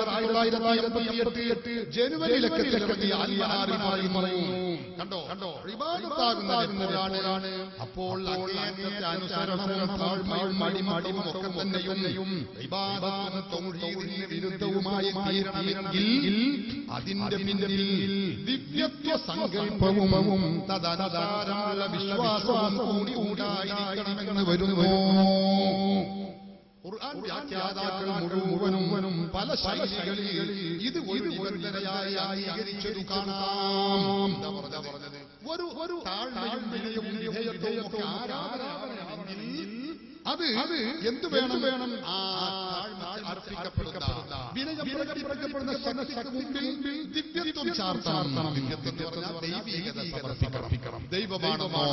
1988 ജനുവരി ലക്കത്തിലിറങ്ങിയ അൽ-മനാറിൽ പറയുന്നു. കണ്ടോ ഇബാദത്താകുന്നതാണ്. അപ്പോൾ അങ്ങേയറ്റത്തെ അനുസരണവും താഴ്മയും മടിമടിയും ഒക്കെ തന്നെയും ഇബാദത്തും തൗഹീദിന് വിരുദ്ധവുമായി തീരണമെങ്കിൽ അതിന്റെ പിന്നിൽ ദിവ്യത്വ സങ്കല്പവും തദനുസാരമുള്ള വിശ്വാസവും കൂടി ഉണ്ടായിരിക്കണമെന്ന് വരുന്നു. ഖുർആൻ വ്യാഖ്യാതാക്കൾ മുഴുവനും പല ശൈലികളിൽ ഇത് ഒരു നിബന്ധനയായി അംഗീകരിച്ചത് കാണാം. എന്താ പറഞ്ഞത്? ഒരു താഴ്മയും വിനയവും വിധേയത്വവും ഒക്കെ ആരാധനയാണെങ്കിൽ അത് എന്ത് വേണം? ആ അർപ്പിക്കപ്പെടുന്ന വിനയം പ്രകടിപ്പിക്കപ്പെടുന്ന ശക്തിക്ക് മുമ്പിൽ ദിവ്യത്വം ചാർത്തണം. ദിവ്യത്വം എന്ന് പറഞ്ഞാൽ ദൈവികത സമർപ്പിക്കണം. ദൈവമാണെന്നോ,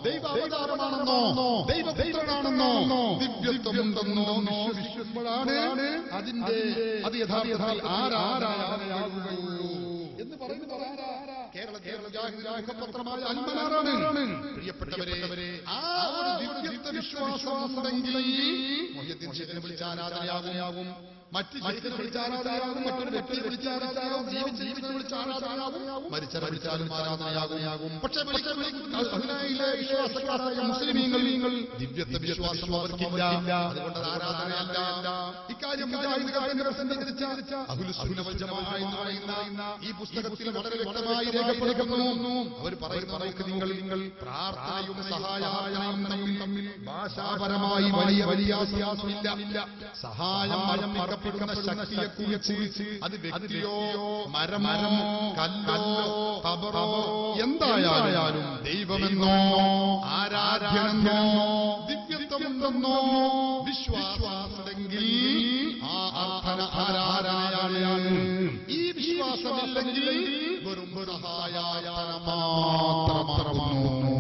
ദൈവാവതാരമാണെന്നോ, ദൈവപുത്രനാണെന്നോ, ദിവ്യത്വം ഉണ്ടെന്നോ വിശ്വസിക്കുമ്പോഴാണ് അത് യഥാർത്ഥത്തിൽ ആരാധനയാകുകയുള്ളൂ എന്ന് പറയുന്നത്. കേരളത്തിലെ മുജാഹിദ് അൽ-മനാറാണ്. പ്രിയപ്പെട്ടവരെ, ആ ഒരു ദിവ്യത്വ വിശ്വാസം ഉണ്ടെങ്കിൽ മുഹ്യിദ്ദീൻ ശൈഖിനെ വിളിച്ച ആരാധനയാകും, മറ്റ് ശൈഖിനെ വിളിച്ച ആരാധനയാകും, മറ്റൊരു വ്യക്തിയെ വിളിച്ച ആരാധനയാകും, ജീവിച്ചിരിക്കുന്ന വിളിച്ച ആരാധനയാകും, മരിച്ചവരെ വിളിച്ചാലും ആരാധനയാകും. പക്ഷേ വിശ്വാസക്കാരായ മുസ്ലിമീങ്ങൾ ദിവ്യത്വ വിശ്വാസം അവർക്കില്ല. അതുകൊണ്ട് ആരാധനയല്ല. ഇക്കാര്യം മുജാഹിദുകാരനെ പ്രസിദ്ധീകരിച്ച അഹ്ലുസ് സുന്നah വൽ ജമാഅ എന്ന് പറയുന്ന ഈ പുസ്തകത്തിൽ വളരെ വ്യക്തമായി രേഖപ്പെടുത്തുന്നു. അവർ പറയുന്ന നിങ്ങൾ പ്രാർത്ഥനയും സഹായവും തമ്മിൽ ഭാഷാപരമായി വലിയ വ്യത്യാസമില്ല. സഹായം അർപ്പിക്കുന്ന ശക്തിയെക്കുറിച്ച് അത് വ്യക്തിയോ മരമോ കല്ലോ ഖബറോ എന്തായാലും ദൈവമെന്നോ ആരാധ്യനെന്നോ ദിവ്യത്വമെന്നോ വിശ്വാസമുണ്ടെങ്കിൽ ആ ആരാധനയാണ്. ഈ വിശ്വാസമില്ലെങ്കിൽ വെറും സഹായാർത്ഥന മാത്രമാകുന്നു.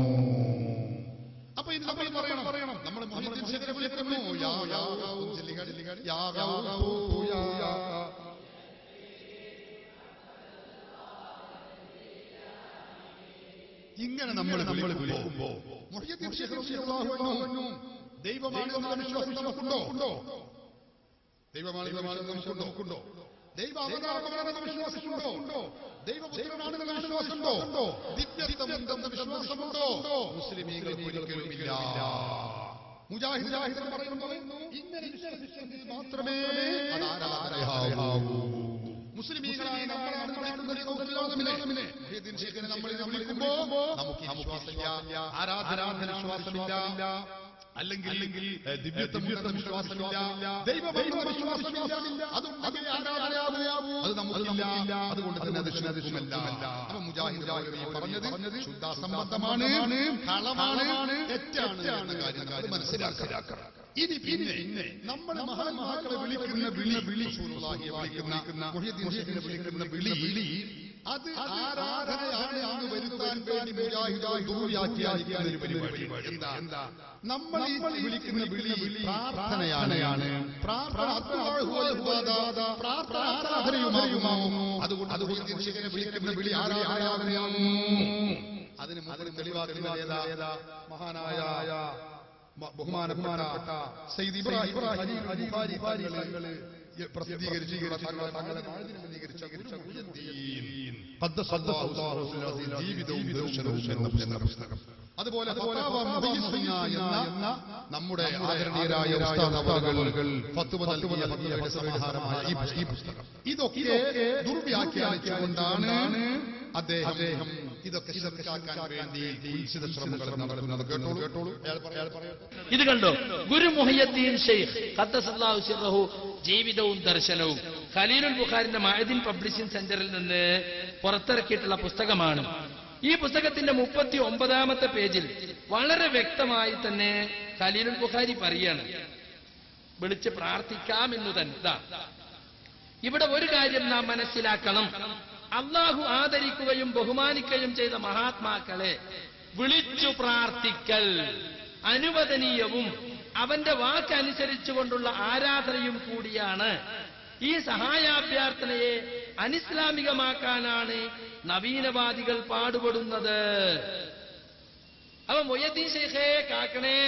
അപ്പൊ ഇത് നമ്മൾ പറയണം. നമ്മൾ മുഹ്യിദ്ദീൻ ശൈഖിനെ വിളിക്കുന്നു. ഇങ്ങനെ നമ്മൾ വിളിക്കുമ്പോ മുഹ്യിദ്ദീൻ ശൈഖ് റളിയല്ലാഹു അൻഹു ദൈവമാണെന്ന വിശ്വാസം നമുക്കുണ്ടോ? ദൈവമാണെന്ന് നമുക്കുണ്ടോ? ദൈവാവതാരമാണെന്ന് വിശ്വാസമുണ്ടോ? ദൈവപുത്രനാണെന്ന് വിശ്വാസമുണ്ടോ? ദിവ്യത്വമുണ്ടെന്ന് വിശ്വാസമുണ്ടോ? മുസ്ലിമീങ്ങൾ ഒരിക്കലുമില്ല. മുജാഹിദ് പറയുന്നു ഇങ്ങനെ വിശ്വസിച്ചെങ്കിൽ മാത്രമേ അത് ആരാധനയാകൂ. മുസ്ലിമീങ്ങളായ നമ്മളാണ് വിളിക്കുന്നത്. മുഹ്യിദ്ദീൻ ശൈഖിനെ നമ്മൾ വിളിക്കുമ്പോ നമുക്ക് വിശ്വാസമില്ല, ആരാധന വിശ്വാസമില്ല, അല്ലെങ്കിൽ ദിവ്യത്വമുണ്ടെന്ന വിശ്വാസമില്ല, ദൈവമെന്ന വിശ്വാസമില്ല. അതുണ്ടെങ്കിൽ ആരാധനയാകൂ. അത് നമുക്കില്ല. അതുകൊണ്ട് തന്നെ അത് ശുദ്ധമല്ല. അപ്പൊ മുജാഹിദ് പറഞ്ഞത് ശുദ്ധാസംബന്ധമാണ്, കളവാണ്, തെറ്റാണ് എന്ന കാര്യം മനസ്സിലാക്കണം. ഇനി പിന്നെ നമ്മുടെ മഹാന്മാക്കളെ വിളിക്കുന്ന വിളി റസൂലുള്ളാഹിയെ വിളിക്കുന്ന മുഹ്യിദ്ദീൻ ശൈഖിനെ വിളിക്കുന്ന വിളി അത് ആരാധനയാണ് എന്ന് വരുത്താൻ വേണ്ടി മുജാഹിദുകൾ ദുർവ്യാഖ്യാനിക്കുന്ന ഒരു പരിപാടി. എന്താ? നമ്മൾ ഈ വിളിക്കുന്ന വിളി പ്രാർത്ഥനയാണ്. പ്രാർത്ഥന ആരാധനയുമാകുന്നു. അതുകൊണ്ട് മുഹ്യിദ്ദീൻ ശൈഖിനെ വിളിക്കുന്ന വിളി ആരാധനയാകുന്നു. അതിന് മുകളിൽ തെളിവാക്കുന്നത് ഏതാ? മഹാനായ ബഹുമാനപ്പെട്ട സയ്യിദ് ഇബ്രാഹിം ഖലീൽ ബുഖാരി പ്രസിദ്ധീകരിച്ചിട്ടുള്ള തങ്ങളെ പ്രസിദ്ധീകരിച്ച ജീവിതവും ദർശനവും എന്ന പുസ്തകം. അതുപോലെ എന്ന നമ്മുടെ ആദരണീയരായ ഉസ്താദ് അവറുകൾ ഫത്വ നൽകിയ സമാഹാരമായ ഈ പുസ്തകം ഇതൊക്കെ ദുർവ്യാഖ്യാനിച്ചുകൊണ്ടാണ് അദ്ദേഹം ഇതൊക്കെ ശിർക്കാക്കാൻ വേണ്ടി കുൽസിത ശ്രമങ്ങൾ നടത്തുന്നത്. കേട്ടോളൂ. ഇത് കണ്ടോ? ഗുരു മുഹയ്യദ്ദീൻ ശൈഖ് ഖദ്ദസല്ലാഹു സിർറഹു ജീവിതവും ദർശനവും ഖലീലുൽ ബുഖാരിന്റെ മഅദിൻ പബ്ലിഷിംഗ് സെന്ററിൽ നിന്ന് പുറത്തിറക്കിയിട്ടുള്ള പുസ്തകമാണ്. ഈ പുസ്തകത്തിന്റെ 39ാമത്തെ പേജിൽ വളരെ വ്യക്തമായി തന്നെ ഖലീലുൽ ബുഖാരി പറയാണ്, വിളിച്ച് പ്രാർത്ഥിക്കാമെന്നു തന്നെ. ഇവിടെ ഒരു കാര്യം നാം മനസ്സിലാക്കണം. അള്ളാഹു ആദരിക്കുകയും ബഹുമാനിക്കുകയും ചെയ്ത മഹാത്മാക്കളെ വിളിച്ചു പ്രാർത്ഥിക്കൽ അനുവദനീയവും അവന്റെ വാക്കനുസരിച്ചുകൊണ്ടുള്ള ആരാധനയും കൂടിയാണ്. ഈ സഹായാഭ്യർത്ഥനയെ അനിസ്ലാമികമാക്കാനാണ് നവീനവാദികൾ പാടുപെടുന്നത്. അവ മുഹയ്യിദ്ദീൻ ശൈഖേ കാക്കണേ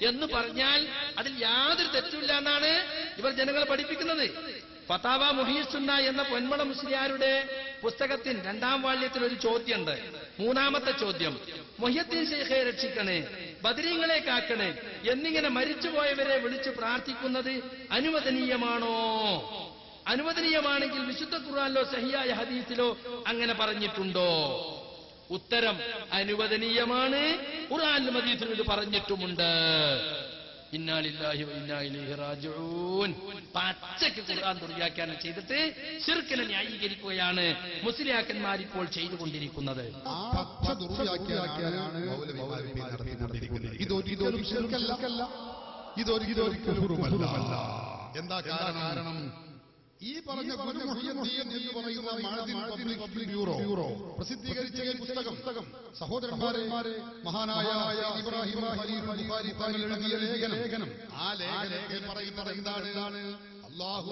എന്ന് പറഞ്ഞാൽ അതിൽ യാതൊരു തെറ്റുമില്ല എന്നാണ് ഇവർ ജനങ്ങളെ പഠിപ്പിക്കുന്നത്. ഫതാവ മുഹീസുന്ന എന്ന പൊന്മള മുസ്ലിയാരുടെ പുസ്തകത്തിൽ 2ാം വാള്യത്തിൽ ഒരു ചോദ്യമുണ്ട്. 3ാമത്തെ ചോദ്യം, മുഹ്യദ്ദീൻ ശൈഖെ രക്ഷിക്കണേ, ബദരീങ്ങളെ കാക്കണേ എന്നിങ്ങനെ മരിച്ചുപോയവരെ വിളിച്ച് പ്രാർത്ഥിക്കുന്നത് അനുവദനീയമാണോ? അനുവദനീയമാണെങ്കിൽ വിശുദ്ധ ഖുർആനിലോ സഹിയായ ഹദീസിലോ അങ്ങനെ പറഞ്ഞിട്ടുണ്ടോ? ഉത്തരം അനുവദനീയമാണ്. ഖുർആനിലും ഹദീസിലും ഇത് പറഞ്ഞിട്ടുമുണ്ട്. ഇന്നാ ലില്ലാഹി വ ഇന്നാ ഇലൈഹി റാജിഊൻ. പച്ചയ്ക്ക് ഖുർആൻ ദുർവ്യാഖ്യാനം ചെയ്തിട്ട് ശിർക്കിനെ ന്യായീകരിക്കുകയാണ് മുസ്ലിയാക്കന്മാർ ഇപ്പോൾ ചെയ്തുകൊണ്ടിരിക്കുന്നത്. പച്ച ദുർവ്യാഖ്യാനമാണ് മൗലവിമാർ നടത്തിക്കൊണ്ടിരിക്കുന്നത്. ഇതൊരിക്കലും ശിർക്കല്ല, ഇതൊരിക്കലും കുഫ്റുമല്ല. എന്താ കാരണം? ഈ പറഞ്ഞ ഗുരു മുഹയ്യദ്ദീൻ എന്ന് പറയുന്ന മാലദ്ദീൻ പബ്ലിക് ബ്യൂറോ പ്രസിദ്ധീകരിച്ച ഈ പുസ്തകം സഹോദരന്മാരെ, മഹാനായ ഇബ്രാഹിം ഖലീൽ ബുഖാരി തങ്ങൾ എഴുതിയ ലേഖനം, ആ ലേഖനത്തിൽ പറയുന്നത് എന്താണ്? അല്ലാഹു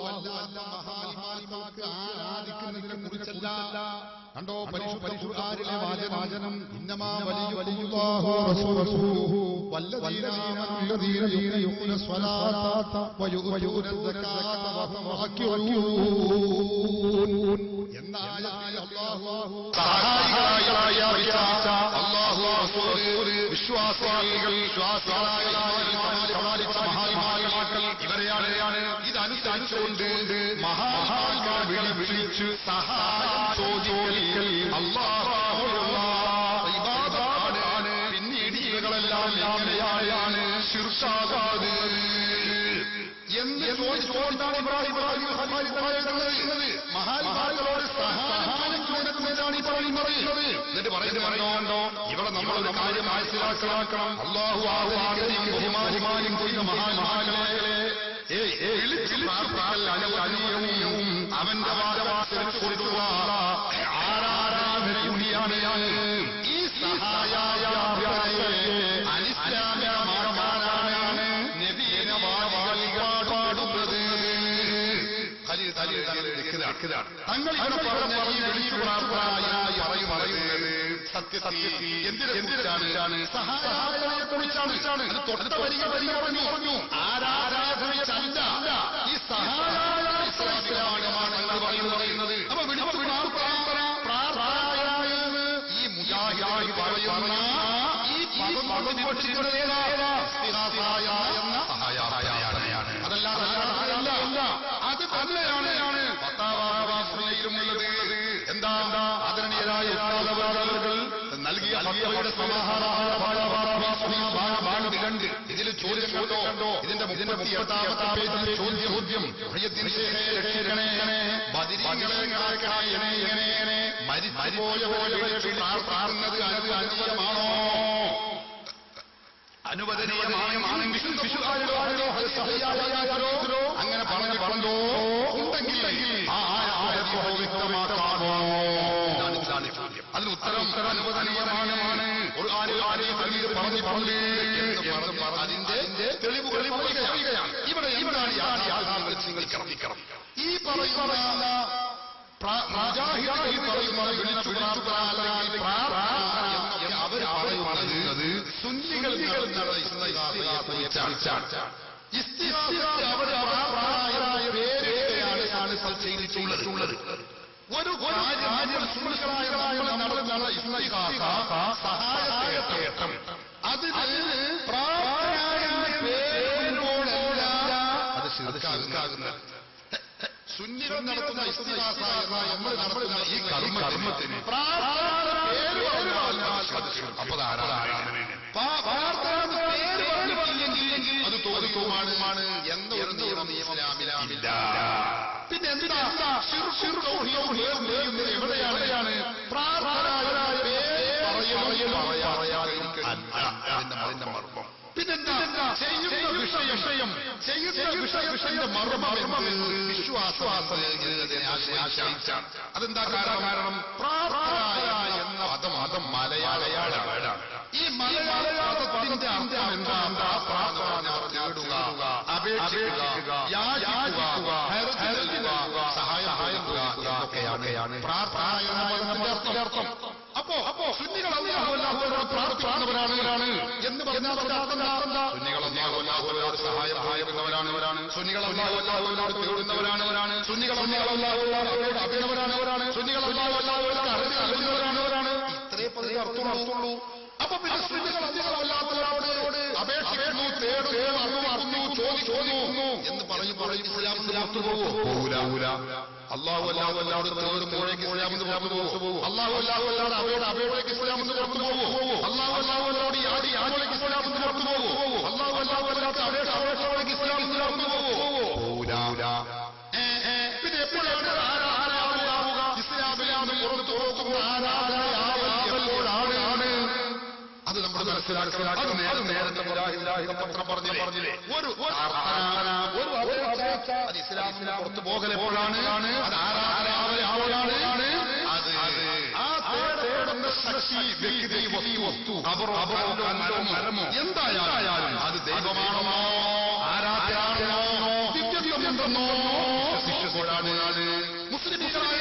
മഹാന്മാർക്ക് ആരാധിക്കുന്നതിനെ കുറിച്ചല്ല. കണ്ടോ പരിശുദ്ധ വാചനം, ഇന്നമാ വലിയുല്ലാഹു റസൂലുഹു വല്ലദീന ആമനു യുഖീമുന സ്വലാത്ത വയുഊന സകാത്ത വഹും റാകിഊൻ. എന്നാൽ അല്ലാഹു സഹായികളായ അല്ലാഹു റസൂൽ വിശ്വാസികൾ മഹാന്മാർ ഇവരെയാണ് ഇതനുസരിച്ചുകൊണ്ട് മഹാന്മാർ വിളിച്ച് സഹായം ചോദിക്കൽ അല്ലാഹുവിനുള്ള ഇബാദത്താണ്. പിന്നീട് ഇവകളെല്ലാം എങ്ങനെയാണ് ശിർക്കാകാതെ എന്ന് ചോദിച്ചുകൊണ്ടാണ് ഇബ്രാഹിം മഹാന്മാരോട് സഹായം ചോദിക്കുന്നതാണ് ഈ പറയുന്നത്. എന്നിട്ട് പറയുന്നുണ്ടോ, ഇവിടെ നമ്മളൊരു കാര്യം മനസ്സിലാക്കണം. അല്ലാഹു ബഹുമാനിക്കും ചെയ്യുന്ന മഹാന്മാരെ അവന്റെ വാദവാസനക്കുറിച്ചുള്ള ആരാധനയാണ് ഈ സഹായ അനിസ്ലാമികമാണ് നബിയനവാദികൾ തങ്ങൾ പറഞ്ഞ ഈ വിളിച്ചുകൊണ്ടായി പറയുന്നത് സത്യത്തിൽ എന്തിനാണ്? സഹായത്തെ കുറിച്ചാണ്. തൊട്ട വരിക പറഞ്ഞു ആരാധനയല്ല, ഈ സഹായമാണ് പറയുന്നത്. അപ്പൊ ഈ മുജാഹിദ് പറയുന്ന ഈ പദം വിവക്ഷിക്കുന്നത് എന്ന സഹായാണ്. അതല്ല, അത് തന്നെയാണ് ഫത്താവയിലുമുള്ളത്. എന്താ ആദരണീയരായ ഉസ്താദുകൾ നൽകിയ ഫത്വയുടെ സമാഹാരമാണ്. ഇതിൽ ചോദ്യം കണ്ടോ? ഇതിന്റെ 38ാമത്തെ പേജിലെ ചോദ്യം, മുഹയ്യദ്ദീൻ ശൈഖെ രക്ഷിക്കണേ, ബദരീങ്ങളെ കാക്കണേ, മരിച്ചുപോയവരെ പ്രാർത്ഥിക്കുന്നത് അനുവദനീയമാണോ? അനുവദനീയമാണെങ്കിൽ അങ്ങനെ പറഞ്ഞോ ഉണ്ടെങ്കിൽ വ്യക്തമാക്കാമോ? അതിന് ഉത്തരം അനുവദനീയമാണ്. അതിന്റെ തെളിവുകൾ പറയുകയാണ്. ഇവിടെയാണ് യാഥാർത്ഥ്യം. ഈ പറയുന്ന അവർ പറയുന്നത് സുന്നികൾ ചെയ്തിട്ടുള്ളത്. ഒരു സഹായത്തേട്ടം അതിന് അത് ശിർക്കാകുന്നത്. സുന്നികൾ നടത്തുന്ന ഇസ്തിഗാസ നമ്മൾ നടത്തുന്ന ഈ കർമ്മത്തിന് അത് തോന്നിക്കുമാണ് എന്ന ഒരു നിയമം ഇസ്ലാമിലില്ല. പിന്നെ എന്താ എവിടെയാണ് അതിന്റെ മർമ്മം? പിന്നെന്താ ചെയ്യുന്ന വിഷയത്തിന്റെ മർമ്മം വിശ്വാസം ആശ്രയിച്ചാണ്. അതെന്താ കാരണം? എന്ന പദം മലയാളയാണ്. ഈ മലയാളത്തിന്റെ അർത്ഥം എന്താ? നേടുക, അപേക്ഷിക്കുക, യാചിക്കുക, സഹായം എന്നൊക്കെയാണ് പ്രാർത്ഥന എന്ന അർത്ഥം. അപ്പൊ അപ്പോ സുന്നികൾ അല്ലാഹുവോട് പ്രാർത്ഥിക്കുന്നവരാണ് എന്ന് പറഞ്ഞാൽ സുന്നികൾ അല്ലാഹുവോട് സഹായിക്കുന്നവരാണ്, സുന്നികൾ അല്ലാഹുവോട് തേടുന്നവരാണ്, സുന്നികൾ അല്ലാഹുവോട് അഭിനവരാണ്, സുന്നികൾ അല്ലാഹുവോട് അറിഞ്ഞവരാണ്. ഇത്രേ പതിയെ അർത്ഥമുള്ളൂ. അപ്പൊ പിന്നെ സുന്നികൾ അല്ലാഹുവോട് അപേക്ഷിക്കുന്നു, തേടുന്നു, ചോദിക്കുന്നു എന്ന് പറയും ഇസ്ലാമിന് പുറത്തു പോകൂല. അല്ലാഹുവോട് തേടുമ്പോഴേക്ക് ഇസ്ലാമിന് പുറത്തു പോകും. അല്ലാഹുവോട് അപേക്ഷയ്ക്ക് ഇസ്ലാമിന് പുറത്തു പോകും. അല്ലാഹുവോട് യാചിക്കുമ്പോഴേക്ക് ഇസ്ലാമിന് പുറത്തു പോകും. അല്ലാഹുവോട് അപേക്ഷയ്ക്ക് ഇസ്ലാമിന് പുറത്തു പോകൂല. പിന്നെ എപ്പോഴാണ് ആരാധനയാവുക? ഇസ്ലാമിലാണ് പുറത്തു പോകുന്ന ആരാധനയാവല്ലോടാണ്. അത് നമ്മൾ മനസ്സിലാക്കണം. അത് നേരത്തെ പത്രം പറഞ്ഞില്ലേ, ഒരു അപേക്ഷ അത് ഇസ്ലാമിന് പുറത്തു പോകലെപ്പോഴാണ്? അത് ആരാധനയാവലാണ്. അത് ആ തേടുന്ന ശക്തി, വ്യക്തി, വസ്തു, മരമോ എന്തായാലും അത് ദൈവമാണോ, ആരാധനയാണോ, ദിവ്യത്വമുണ്ടെന്നോ ശിഷ്യപ്പോഴാണ് മുസ്ലിംകളായ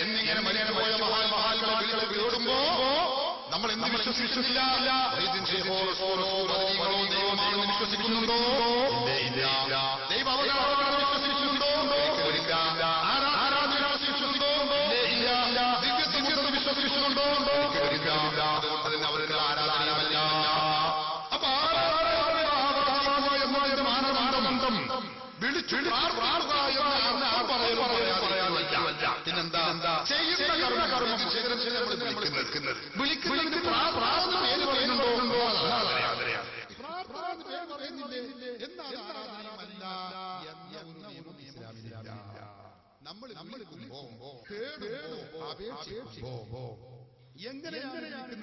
എന്നിങ്ങനെ മരിച്ചു പോയ മഹാത്മാക്കളെ വീടുമ്പോ നമ്മൾ എന്ത് വിശ്വസിക്കുന്നില്ല? ദൈവമാണെന്ന് വിശ്വസിക്കുന്നുണ്ടോ? ദൈവ അവതാരമാണെന്ന് വിശ്വസിക്കുന്നുണ്ടോ? ആരാധന വിശ്വസിക്കുന്നുണ്ടോ? ദിവ്യത്വമുണ്ടെന്ന് വിശ്വസിക്കുന്നുണ്ടോ? അതുകൊണ്ട് തന്നെ അവരുടെ ആരാധനയമല്ല. അപ്പൊ മാനദണ്ഡം വിളിച്ചു പിന്നെന്താ ചെയ്യുന്ന കർമ്മം വിളിക്കുന്നതിന് പ്രാർത്ഥന പേര് പറയുന്നുണ്ടോ? നമ്മൾ എങ്ങനെയാണ്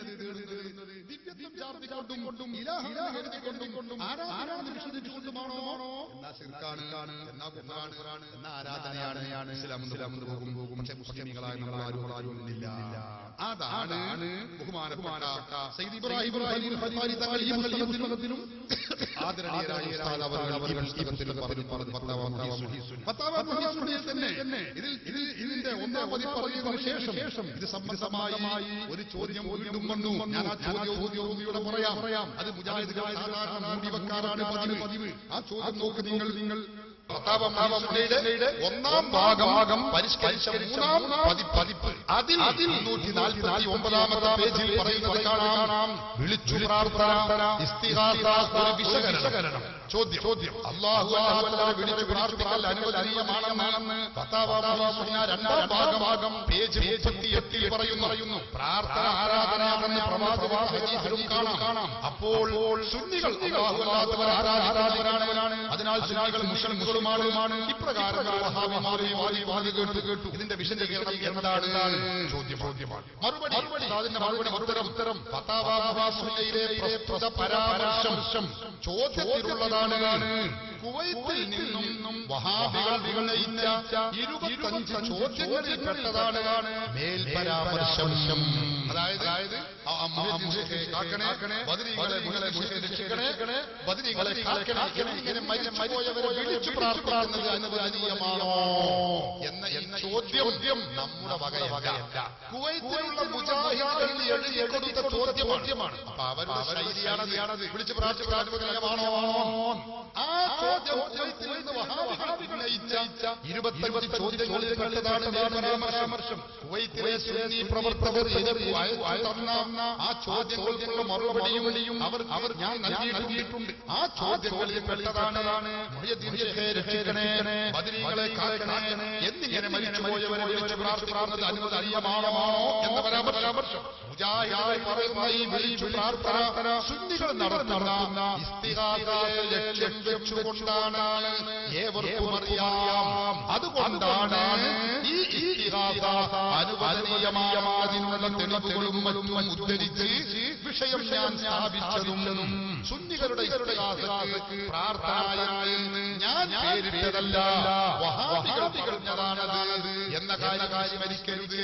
ദിവ്യത്വം ചാർത്തിക്കൊണ്ടും ഇലാഹുകൊണ്ടും ആരാധന വിശ്വസിച്ചുകൊണ്ടുമാണോ? എന്നാ ആരാധനയാണ്. ഇസ്ലാമിന് പോകും. പക്ഷെ മുസ്ലിങ്ങളായ നമ്മൾ ആരും ഇല്ല. അതാണ് ബഹുമാനപ്പെട്ട സയ്യിദ് ഇബ്രാഹിം ഖലീൽ തങ്ങൾ ഈ മുസ്ലിമത്തിലും ആദരണീയരായ ഉസ്താദ് ഇതിന്റെ ഒന്നാം പതിപ്പ് പറഞ്ഞതിനു ശേഷം ഇത് സംബന്ധമായി ഒരു ചോദ്യം വീണ്ടും വന്നു. ഞാൻ ആ ചോദ്യവും ഇവിടെ പറയാം. അത് മുജാഹിദുകൾ സാധാരണ മൂടി വെക്കാറാണ് പതിവ്. ആ ചോദ്യം നോക്ക് നിങ്ങൾ. ഒന്നാം ഭാഗം പരിഷ്കരിച്ച മൂന്നാം പതിപ്പ് അതിൽ 149 പേജിൽ പറയുന്നത് കാണാം. വിളിച്ചു പ്രാർത്ഥന, ഇസ്തിഗാസ, വിശകലനം. ചോദ്യം അല്ലാഹു വിളിച്ചു പ്രാർത്ഥിക്കൽ അനുവദനീയമാണെന്ന് രണ്ടാം ഭാഗം പേജ് 38 പറയുന്നു. പ്രാർത്ഥന ആരാധനയാണെന്ന് പ്രവാചകനും കാണാം. അപ്പോൾ സുന്നികൾ അല്ലാഹു അല്ലാത്തവർ ആരാധകരാണ്. അതിനാൽ സുന്നികൾ മുസ്ലിമുകളുമാണ്. ഇപ്രകാരം വഹാബിമാർ കേട്ടു. ഇതിന്റെ വിശദീകരണം എന്താണ്? ചോദ്യമാണ്. മറുപടി ഉത്തരം ഫതാവാ മുഹമ്മദിലെ പ്രസ്തുത പരാമർശം ചോദ്യത്തിലുള്ളതാണ്. കുവൈത്തിൽ നിന്നും വഹാബികൾ ഉന്നയിച്ച 25 ചോദ്യങ്ങളിൽ പെട്ടതാണ് മേൽ പരാമർശം. അതായത് ഇങ്ങനെ മരിച്ചുപോയവരെ വിളിച്ചു പ്രാർത്ഥിക്കുന്നത് അനുവദനീയമാണോ എന്ന ചോദ്യം നമ്മുടെ വകയല്ല. കുവൈത്തിലുള്ള മുജാഹിദുകൾ എഴുതിക്കൊടുത്ത ചോദ്യമാണ്. അപ്പൊ അവരുടെ ശൈലിയാണത്. വിളിച്ചു പ്രാർത്ഥിക്കുന്നത് അനുവദനീയമാണോ? ആ ചോദ്യം കുവൈത്തിൽ നിന്ന് വഹാബികൾ ഉന്നയിച്ച 25 ചോദ്യങ്ങളിൽ പെട്ടതാണ് പരാമർശം. കുവൈത്തിലെ സുന്നി പ്രവർത്തകർ തന്ന ആ ചോദ്യങ്ങൾക്കുള്ള മറുപടിയും അവർ ഞാൻ നൽകിയിട്ടുണ്ട്. ആ ചോദ്യങ്ങളിൽ പെട്ടതാണ് മുഹ്യിദ്ദീൻ ശൈഖേ രക്ഷിക്കണേ, ബദരീങ്ങളെ കാക്കണേ, എന്നിങ്ങനെ മരിച്ചുപോയവരെ വിളിച്ചു പ്രാർത്ഥിക്കുന്നത് അനുവദനീയമാണോ എന്ന പരാമർശം. മുജാഹിദുകൾ പറയുന്ന ഈ വിളിച്ചു പ്രാർത്ഥന സുന്നികൾ നടത്തുന്ന ഇസ്തിഗാസയെ ലക്ഷ്യം വെച്ചുകൊണ്ടാണ് ഏവർക്കും അറിയാം. അതുകൊണ്ടാണ് ഈ ഇസ്തിഗാസ അനുവദനീയമായതിനുള്ള തെളിവുകളും മറ്റും ഉദ്ധരിച്ച് വിഷയം ഞാൻ സ്ഥാപിച്ചതും സുന്നികളുടെ ഇസ്തിഗാസക്ക് പ്രാർത്ഥന എന്ന് ഞാൻ പേരിട്ടതല്ല, വഹാബികൾ പറഞ്ഞതാണത് എന്ന കാര്യം മരിക്കരുത്.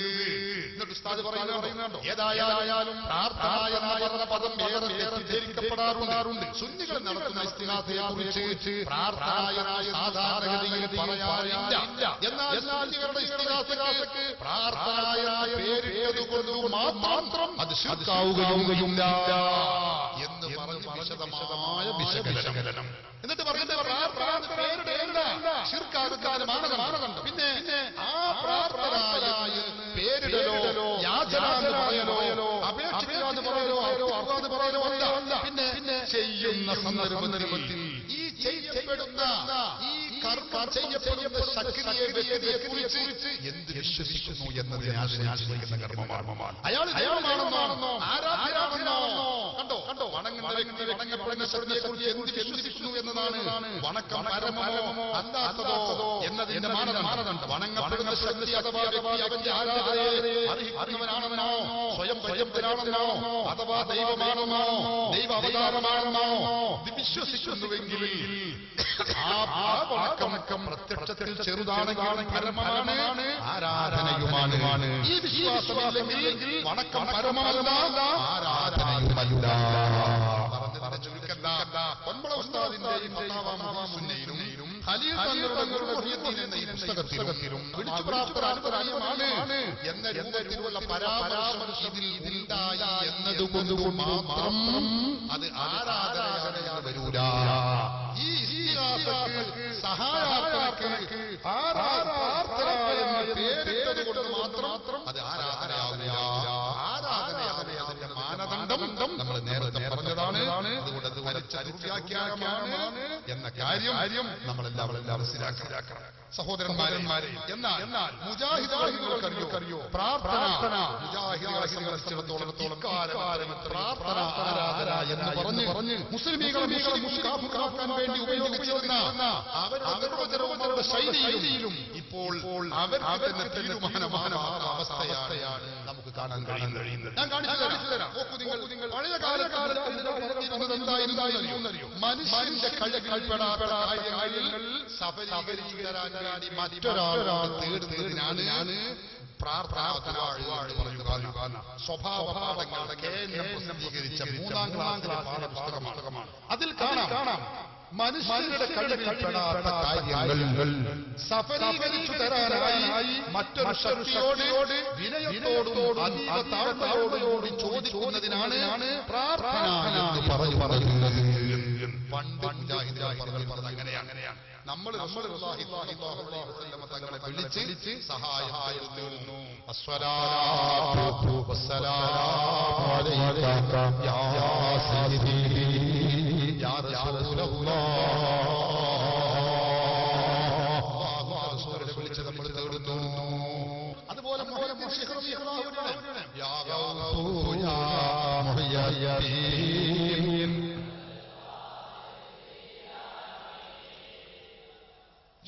എന്നിട്ട് ഉസ്താദ് പറയുന്നുണ്ടോ, ഏതായാലും പ്രാർത്ഥന എന്ന പറഞ്ഞ പദം ഏറെ തെറ്റിദ്ധരിക്കപ്പെടാറുണ്ട്. സുന്നികൾ നടത്തുന്ന ഇസ്തിഗാസയെക്കുറിച്ച് പ്രാർത്ഥന സാധാരണഗതിയിൽ പറയാറില്ല. എന്നാൽ സുന്നികളുടെ ഇസ്തിഗാസയ്ക്ക് പ്രാർത്ഥനയായ പേരിട്ടതുകൊണ്ട് മാത്രം അത് ശിർക്കാവുകയില്ല എന്ന് പറഞ്ഞ് വിശദമായ വിശകലനം. എന്നിട്ട് പറയുന്നത് പ്രാർത്ഥന പേരിടേണ്ട, ശിർക്കാകുന്ന മാനദണ്ഡം. പിന്നെ ആ പ്രാർത്ഥനയായ പേരിടലോ യാചന എന്ന് പറയലോ അപേക്ഷിക്കുക എന്ന് പറയലോ അല്ല. പിന്നെ ചെയ്യുന്ന സന്ദർഭത്തിൽ ഈ ചെയ്യപ്പെടുന്ന ഈ കർമ്മം ചെയ്യപ്പെടുന്ന ശക്തിയെ വ്യക്തിയെ കുറിച്ച് എന്ത് വിശ്വസിക്കുന്നു എന്നതിനെ ആശ്രയിക്കുന്ന കർമ്മമാണ്. അയാൾ ദൈവമാണെന്നോ ആരാധനാണെന്നോ കണ്ടോ വണങ്ങുന്ന വ്യക്തി വണങ്ങപ്പെടുന്ന ശക്തിയെ കുറിച്ച് എന്ത് വിശ്വസിക്കുന്നു എന്നതാണ് വണക്കം പരമമോ അല്ലാത്തതോ എന്നതിന്റെ മാനദണ്ഡം. വണങ്ങപ്പെടുന്ന ശക്തി അഥവാ വ്യക്തി അവന്റെ ആരാധനയെ അർഹിക്കുന്നവനാണെന്നോ സ്വയം പര്യന്തനാണെന്നോ അഥവാ ദൈവമാണെന്നോ ദൈവ അവതാരമാണെന്നോ വിശ്വസിക്കുന്നുവെങ്കിൽ ആ വണക്കം പ്രത്യക്ഷത്തിൽ ചെറുതാണെങ്കിലും പരമമാണ്, ആരാധനയുമാണ്. ഈ വിശ്വാസമില്ലെങ്കിൽ വണക്കം പരമമല്ല, ആരാധനയുമല്ല. പൊന്മള ഉസ്താദിന്റെയും ഖലീൽ തങ്ങളുടെ മുഹിയദ്ദീൻ എന്ന പുസ്തകത്തിലും വിളിച്ചു പ്രാപ്തരാണ് എന്ന രൂപത്തിലുള്ള പരാമർശം ഇതിൽ ഉണ്ടായി എന്നതുകൊണ്ട് മാത്രം അത് ആരാധനയായി വരൂല. ഈ ഇസ്തിഗാസക്ക് സഹായാർത്ഥനക്ക് പ്രാർത്ഥന എന്ന പേരിട്ടത് കൊണ്ട് മാത്രം അത് ആരാധനയാവില്ല. ആരാധനയാവില്ല മാനദണ്ഡം നമ്മൾ നേരത്തെ പറഞ്ഞതാണ്. അതുകൊണ്ട് അത് വലിച്ച ദുർവ്യാഖ്യാനമാണ് എന്ന കാര്യം നമ്മളെല്ലാവരും മനസ്സിലാക്കണം സഹോദരന്മാരെ. എന്നാൽ മുജാഹിദുകൾക്കറിയോ പ്രാർത്ഥന മുജാഹിദുകളെ പ്രാർത്ഥന ആരാധന എന്ന് പറഞ്ഞ് മുസ്ലിമീകളെ വേണ്ടി ഉപയോഗിച്ചിരുന്ന അവരുടെ ശൈലിയിലും ഇപ്പോൾ അവർക്ക് തന്നെ തീരുമാനമാണ് അവസ്ഥയാണ് നമുക്ക് കാണാൻ കഴിയുന്നത്. ഞാൻ കാണിച്ചു തരാം. നിങ്ങൾ പഴയ കാലത്ത് എന്തായിരുന്നറിയോ? മനുഷ്യന്റെ കഴിവുൾപ്പെടാത്ത കാര്യങ്ങളിൽ സഫലീകരിക്കാൻ വേണ്ടി മറ്റൊരാളോട് തേടുന്നതിനാണ് പ്രാർത്ഥന. സ്വഭാവ പാഠങ്ങളുടെ കേന്ദ്രം പ്രസിദ്ധീകരിച്ച 3ാം ക്ലാസ്സിലെ പാഠപുസ്തകമാണ്. അതിൽ കാണാം മനുഷ്യരുടെ കഴിവിൽപ്പെടാത്ത കാര്യങ്ങൾ സഫലീകരിച്ചു തരാനായി മറ്റൊരു ശക്തിയോട് വിനയത്തോടും അതീവ താഴ്മയോടുകൂടി ചോദിക്കുന്നതിനാണ് പ്രാർത്ഥന എന്ന് പറയുന്നത്. പണ്ട് മുജാഹിദുകൾ അങ്ങനെയാണ്. നമ്മൾ തങ്ങളെ വിളിച്ച് സഹായം തേടുന്നു. അസ്സലാത്തു വസ്സലാമു അലൈക യാ സയ്യിദി യാ റസൂലല്ലാഹ്. അല്ലാഹുവിനെ വിളിച്ച് നമ്മൾ തേടുന്നു. അതുപോലെ യാ ഗൗസു യാ മുഹയ്യദ്ദീൻ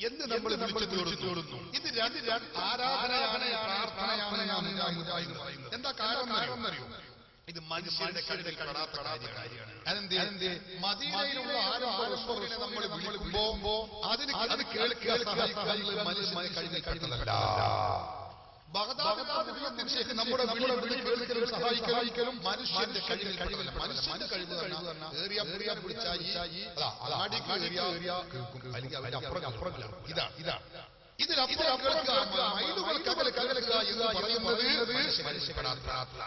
എന്ന് നമ്മൾ വിളിച്ചു തേടുന്നു. ഇത് രണ്ട് ആരാധനയാണ്, പ്രാർത്ഥനയാണ് മുജാഹിദ് പറയുന്നത്. എന്താ കാരണം അറിയോ? ഇത് മനുഷ്യന്റെ കഴിവിൽ പെടാത്ത കാര്യമാണ്. അതെന്ത് മദീനയിലുള്ള ആരംഭനെ നമ്മൾ വിളിക്കുമ്പോ അത് കേൾക്കുക സഹായിക്കുന്നത് മനുഷ്യന്റെ കഴിവിൽ പെട്ടതല്ല. ബഗ്ദാദ് നമ്മുടെ വിളി കേൾക്കലും സഹായിക്കലും മനുഷ്യന്റെ കഴിവിൽ മനുഷ്യന്റെ കഴിവ് ഏറിയ പിടിച്ചായി ഇതാ ഇതിനപ്പുറം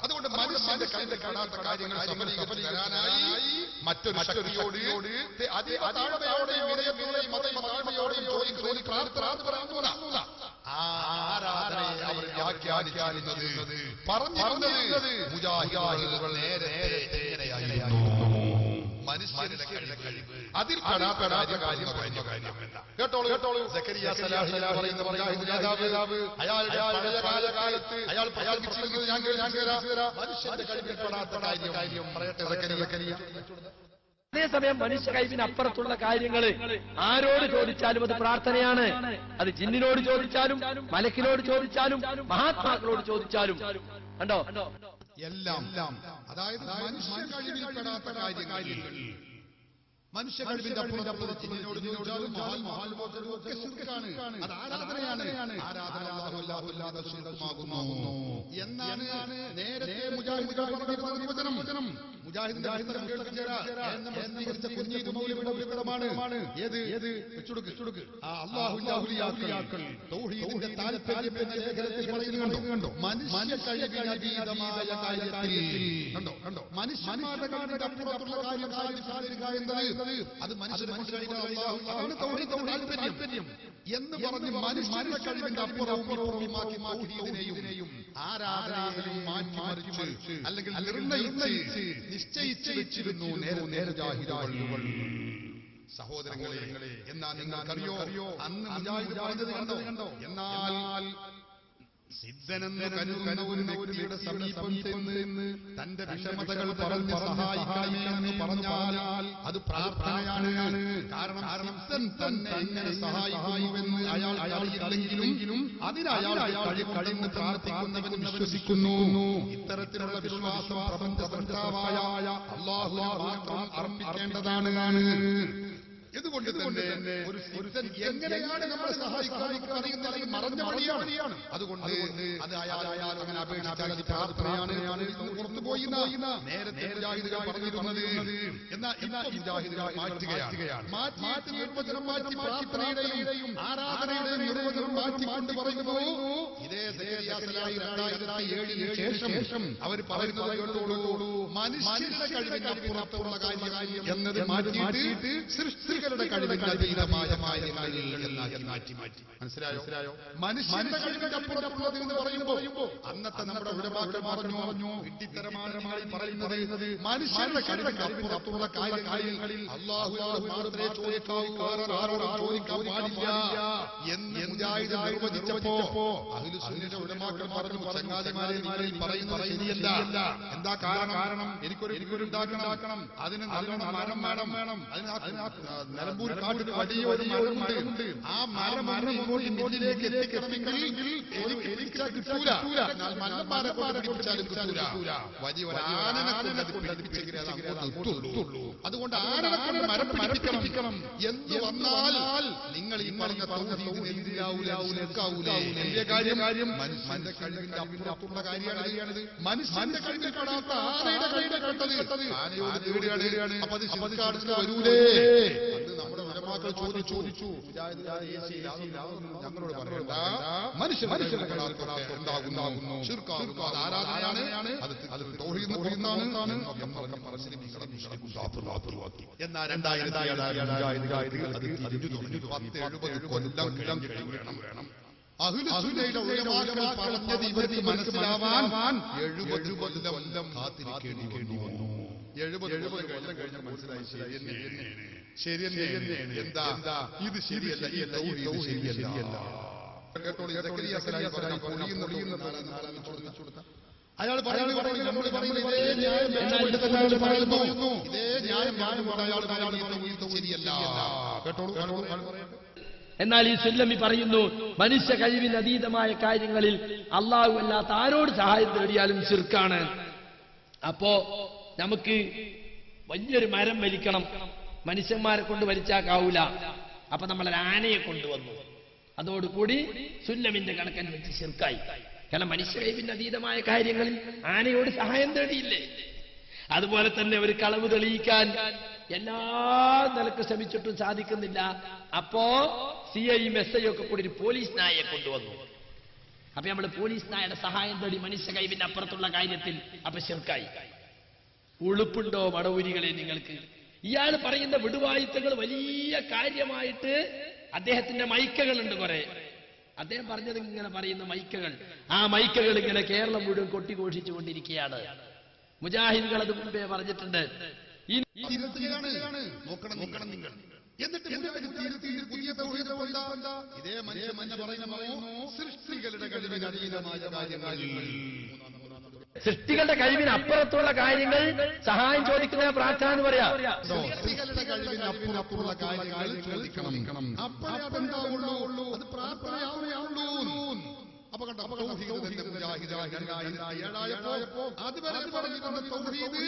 അതുകൊണ്ട് മനുഷ്യന്റെ കയ്യിൽ കാണാത്ത കാര്യങ്ങൾ സഫലീകരിക്കാനായി മറ്റൊരു ശക്തിയോട് അതീവ താഴ്മയോടെയും വിനയത്തോടെയും താഴ്മയോടെയും ചോദിച്ചു പ്രാർത്ഥന ആരാധനയെ അവർ വ്യാഖ്യാനിക്കുന്നത് പറഞ്ഞിരുന്നത് മുജാഹിദുകൾ നേരത്തെ എങ്ങനെയായിരുന്നു? മനുഷ്യരുടെ കഴിവ് അതിൽ പെടാത്ത കാര്യം പറഞ്ഞ കാര്യമല്ല. കേട്ടോളൂ സക്കരിയ സലാഹി പറയുന്ന നേതാവ് അയാളുടെ പഴയ കാലത്ത് അയാൾ പ്രയോഗിച്ചിരുന്നത് ഞാൻ മനുഷ്യന്റെ കഴിവിൽ പെടാത്ത കാര്യം പറയട്ടെ സക്കരിയ. അതേസമയം മനുഷ്യ കഴിവിനപ്പുറത്തുള്ള കാര്യങ്ങൾ ആരോട് ചോദിച്ചാലും അത് പ്രാർത്ഥനയാണ്. അത് ജിന്നിനോട് ചോദിച്ചാലും മലക്കിനോട് ചോദിച്ചാലും മഹാത്മാക്കളോട് ചോദിച്ചാലും കണ്ടോ എല്ലാം. അതായത് മനുഷ്യ കഴിവിൽപ്പെടാത്ത കാര്യങ്ങളിൽ മനുഷ്യ കഴിവിന്റെ അപ്പുറത്ത് ജിന്നിനോട് ചോദിച്ചാലും ഒക്കെ ശിർക്കാണ്. അത് ആരാധനയാണ്. ആരാധന അല്ലാഹുവല്ലാതെ ശിർക്കുമാകുന്നു എന്നാണ് നേരത്തെ മുജാഹിദുകൾ പറഞ്ഞിരുന്ന നിർവചനം. മുജാഹിദിന്റെ കുഞ്ഞീത് മൗലവിയുടെ വിവരമാണ്. ഏത് വെച്ചുടുക്ക് അല്ലാഹുവിന്റെ തൗഹീദിന്റെ താല്പര്യം എന്ന ലേഖനത്തിൽ പറയുന്നുണ്ടോ? മനുഷ്യ കഴിവിനതീതമായ കാര്യത്തിൽ കണ്ടോ മനുഷ്യന്മാരുടെ കഴിവിന്റെ അപ്പുറത്തുള്ള കാര്യം സാധിക്കുക എന്നത് അത് മനുഷ്യരുടെ അല്ലാഹുവാണ് താല്പര്യം എന്ന് പറഞ്ഞ് മനുഷ്യരുടെ കഴിവിന്റെ അപ്പുറവുമാക്കി തൗഹീദിനെയും ആരാധനയെയും മാറ്റിമറിച്ച് അല്ലെങ്കിൽ നിർണയിച്ച് നിശ്ചയിച്ച് വെച്ചിരുന്നു നേരെ മുജാഹിദുകൾ. സഹോദരങ്ങളെ, എന്നാ നിങ്ങൾക്കറിയോ അന്ന് മുജാഹിദ് പറഞ്ഞത് കണ്ടോ? എന്നാൽ സിദ്ധനെന്ന് കരുതുന്ന ഒരു വ്യക്തിയുടെ സമീപം ചെന്ന് തന്റെ വിഷമതകൾ പറഞ്ഞ് സഹായിക്കണമെന്ന് പറഞ്ഞാൽ അത് പ്രാർത്ഥനയാണ്. കാരണം സിദ്ധൻ തന്നെ എങ്ങനെ സഹായിക്കുമെന്ന് അയാൾ അറിയില്ലെങ്കിലും അതിനയാൾ കഴിയുന്ന പ്രാർത്ഥിക്കുന്നവൻ വിശ്വസിക്കുന്നു. ഇത്തരത്തിലുള്ള വിശ്വാസം പ്രപഞ്ച സൃഷ്ടാവായ അല്ലാഹുവിന് മാത്രം അർപ്പിക്കേണ്ടതാണ്. ഇതുകൊണ്ട് തന്നെ ഒരു സിദ്ധൻ എങ്ങനെയാണ് നമ്മളെ സഹായിക്കാൻ അറിയുന്നത് മറഞ്ഞ വഴിയാണ്. അതുകൊണ്ട് അത് അയാൾ അങ്ങനെ അപേക്ഷിച്ചാൽ അത് പ്രാർത്ഥനയാണ്. പുറത്തുപോയി നേരത്തെ മുജാഹിദുകൾ പറഞ്ഞിരുന്നത്. എന്നാൽ മുജാഹിദുകൾ മാറ്റുകയാണ്. മാറ്റി നിർവചനം മാറ്റി പ്രാർത്ഥനയുടെയും ആരാധനയുടെയും നിർവചനം മാറ്റിക്കൊണ്ട് പറയുന്നു. ഇതേ 2007 ശേഷം അവർ പറയുന്നത് കേട്ടോളൂ, മനുഷ്യരുടെ കഴിവിന്റെ അപ്പുറത്തുള്ള കാര്യം എന്നത് മാറ്റിയിട്ട് സൃഷ്ടികളുടെ കഴിവിന്റെ അതീതമായ മാറ്റി. മനസ്സിലായോ? മനുഷ്യന്റെ കഴിവിന്റെ അപ്പുറത്തുള്ളത് എന്ന് പറയുമ്പോ അന്നത്തെ നമ്മുടെ ഉലമാക്കൾ പറഞ്ഞു വിഡ്ഢിത്തരമായി പറയുന്നത് മനുഷ്യരുടെ കഴിവിന്റെ അപ്പുറത്തുള്ള കാര്യങ്ങളിൽ അല്ലാഹുവിനോട് മാത്രമേ ചോദിക്കാവൂ, ചോദിക്കാൻ പാടില്ല എന്ന് മുജാഹിദ് നിർവചിച്ചപ്പോ അഹ്ലുസുന്നത്തിന്റെ ഉലമാക്കൾ പറഞ്ഞു, ചങ്ങാതിമാരെ പറയുന്നത് ശരിയല്ല. എന്താ കാരണം? എനിക്കൊരു ഉണ്ടാക്കണം. അതിന് നല്ലോണം മരം വേണം. നിലമ്പൂർ കാട്ടിൽ വലിയൊരു മരമുണ്ട്. ആ മരം ഇങ്ങോട്ട് മുന്നിലേക്ക് എത്തിക്കണമെങ്കിൽ എനിക്ക് കിട്ടൂല. മല്ലന്മാരെ പിടിച്ചാലും കിട്ടൂല. വലിയ അതുകൊണ്ട് ആനനെ മരം പിടിപ്പിക്കണം എന്ന് വന്നാൽ നിങ്ങൾ ഈ പറഞ്ഞ കാര്യം മനുഷ്യന്റെ കഴിവിന്റെ അപ്പുറത്തുള്ള കാര്യമാണ്. മനുഷ്യന്റെ കഴിവിൽ കാണാത്ത ആനയുടെ കഴിവിൽ കണ്ടത് ആനയോട് അപ്പൊ അത് ശിർക്കാടുന്ന വരൂലേ? നമ്മുടെ ഉലമാക്കൾ ചോദിച്ചു ഞങ്ങളോട് പറയണ്ട, മനുഷ്യന്റെ ഉണ്ടാകുന്നു ശിർക്കാകുന്നു, അത് ആരാധനയാണ്, അത് തൗഹീദ് എന്നാ 2070 കൊല്ലം വേണം. അഹ്ലുസുന്നയുടെ ഉലമാക്കൾ പറഞ്ഞത് ഇവർക്ക് മനസ്സിലാവാൻ 70 കൊല്ലം കാത്തിരിക്കേണ്ടി വന്നു. 70 കൊല്ലം കഴിഞ്ഞ മനസ്സിലായി ശരിയെന്നെ. എന്താ ഇത് ശരിയല്ല, ഈ തൗഹീദ് ശരിയല്ല. കേട്ടോളൂ, അയാൾ പറയുന്നു ഇതേ ന്യായം ശരിയല്ല. കേട്ടോളൂ. എന്നാൽ ഈ സുല്ലമി പറയുന്നു, മനുഷ്യ കഴിവിന് അതീതമായ കാര്യങ്ങളിൽ അല്ലാഹു അല്ലാത്ത ആരോട് സഹായം തേടിയാലും ശിർക്കാണ്. അപ്പോ നമുക്ക് വലിയൊരു മരം വലിക്കണം, മനുഷ്യന്മാരെ കൊണ്ട് വലിച്ചാക്കാവൂല. അപ്പൊ നമ്മളൊരു ആനയെ കൊണ്ടുവന്നു. അതോടുകൂടി സുല്ലമിന്റെ കണക്കനുസരിച്ച് ശിർക്കായി. കാരണം മനുഷ്യ കഴിവിന് അതീതമായ കാര്യങ്ങളിൽ ആനയോട് സഹായം തേടിയില്ലേ? അതുപോലെ തന്നെ ഒരു കളവ് തെളിയിക്കാൻ എല്ലാ നിലക്ക് ശ്രമിച്ചിട്ടും സാധിക്കുന്നില്ല. അപ്പോ CIയും SIയും ഒക്കെ കൂടി ഒരു പോലീസ് നായയെ കൊണ്ടുവന്നു. അപ്പൊ നമ്മൾ പോലീസ് നായയുടെ സഹായം തേടി മനുഷ്യ കഴിവിന്റെ അപ്പുറത്തുള്ള കാര്യത്തിൽ അപ്പൊ ശിർക്കായി. ഉളുപ്പുണ്ടോ മടവൂരികളെ നിങ്ങൾക്ക്? ഇയാൾ പറയുന്ന വിടുവായുത്തങ്ങൾ വലിയ കാര്യമായിട്ട് അദ്ദേഹത്തിന്റെ മൈക്കകളുണ്ട് കുറെ. അദ്ദേഹം പറഞ്ഞത് ഇങ്ങനെ പറയുന്ന മൈക്കകൾ, ആ മൈക്കകൾ ഇങ്ങനെ കേരളം മുഴുവൻ കൊട്ടിഘോഷിച്ചുകൊണ്ടിരിക്കുകയാണ്. മുജാഹിദുകൾ അത് മുമ്പേ പറഞ്ഞിട്ടുണ്ട്. നോക്കണം നിങ്ങൾ. എന്നിട്ട് പുതിയ തൗഹീദ് ഇതേ മനുഷ്യൻ പറയുന്നു സൃഷ്ടികളുടെ കഴിവിന് അതീതമായ കാര്യങ്ങൾ, സൃഷ്ടികളുടെ കഴിവിന് അപ്പുറത്തുള്ള കാര്യങ്ങൾ സഹായം ചോദിക്കുന്ന പ്രാർത്ഥന എന്ന് പറയാ. സൃഷ്ടികളുടെ കഴിവിന് അപ്പുറത്തുള്ള കാര്യങ്ങൾ ചോദിക്കണം, അപ്പോഴേ അതെന്താവുള്ളൂ, അത് പ്രാർത്ഥനയാവുള്ളൂ. അപ്പൊ കണ്ടോ, അതുവരെ പറഞ്ഞിരുന്ന തൗഹീദ്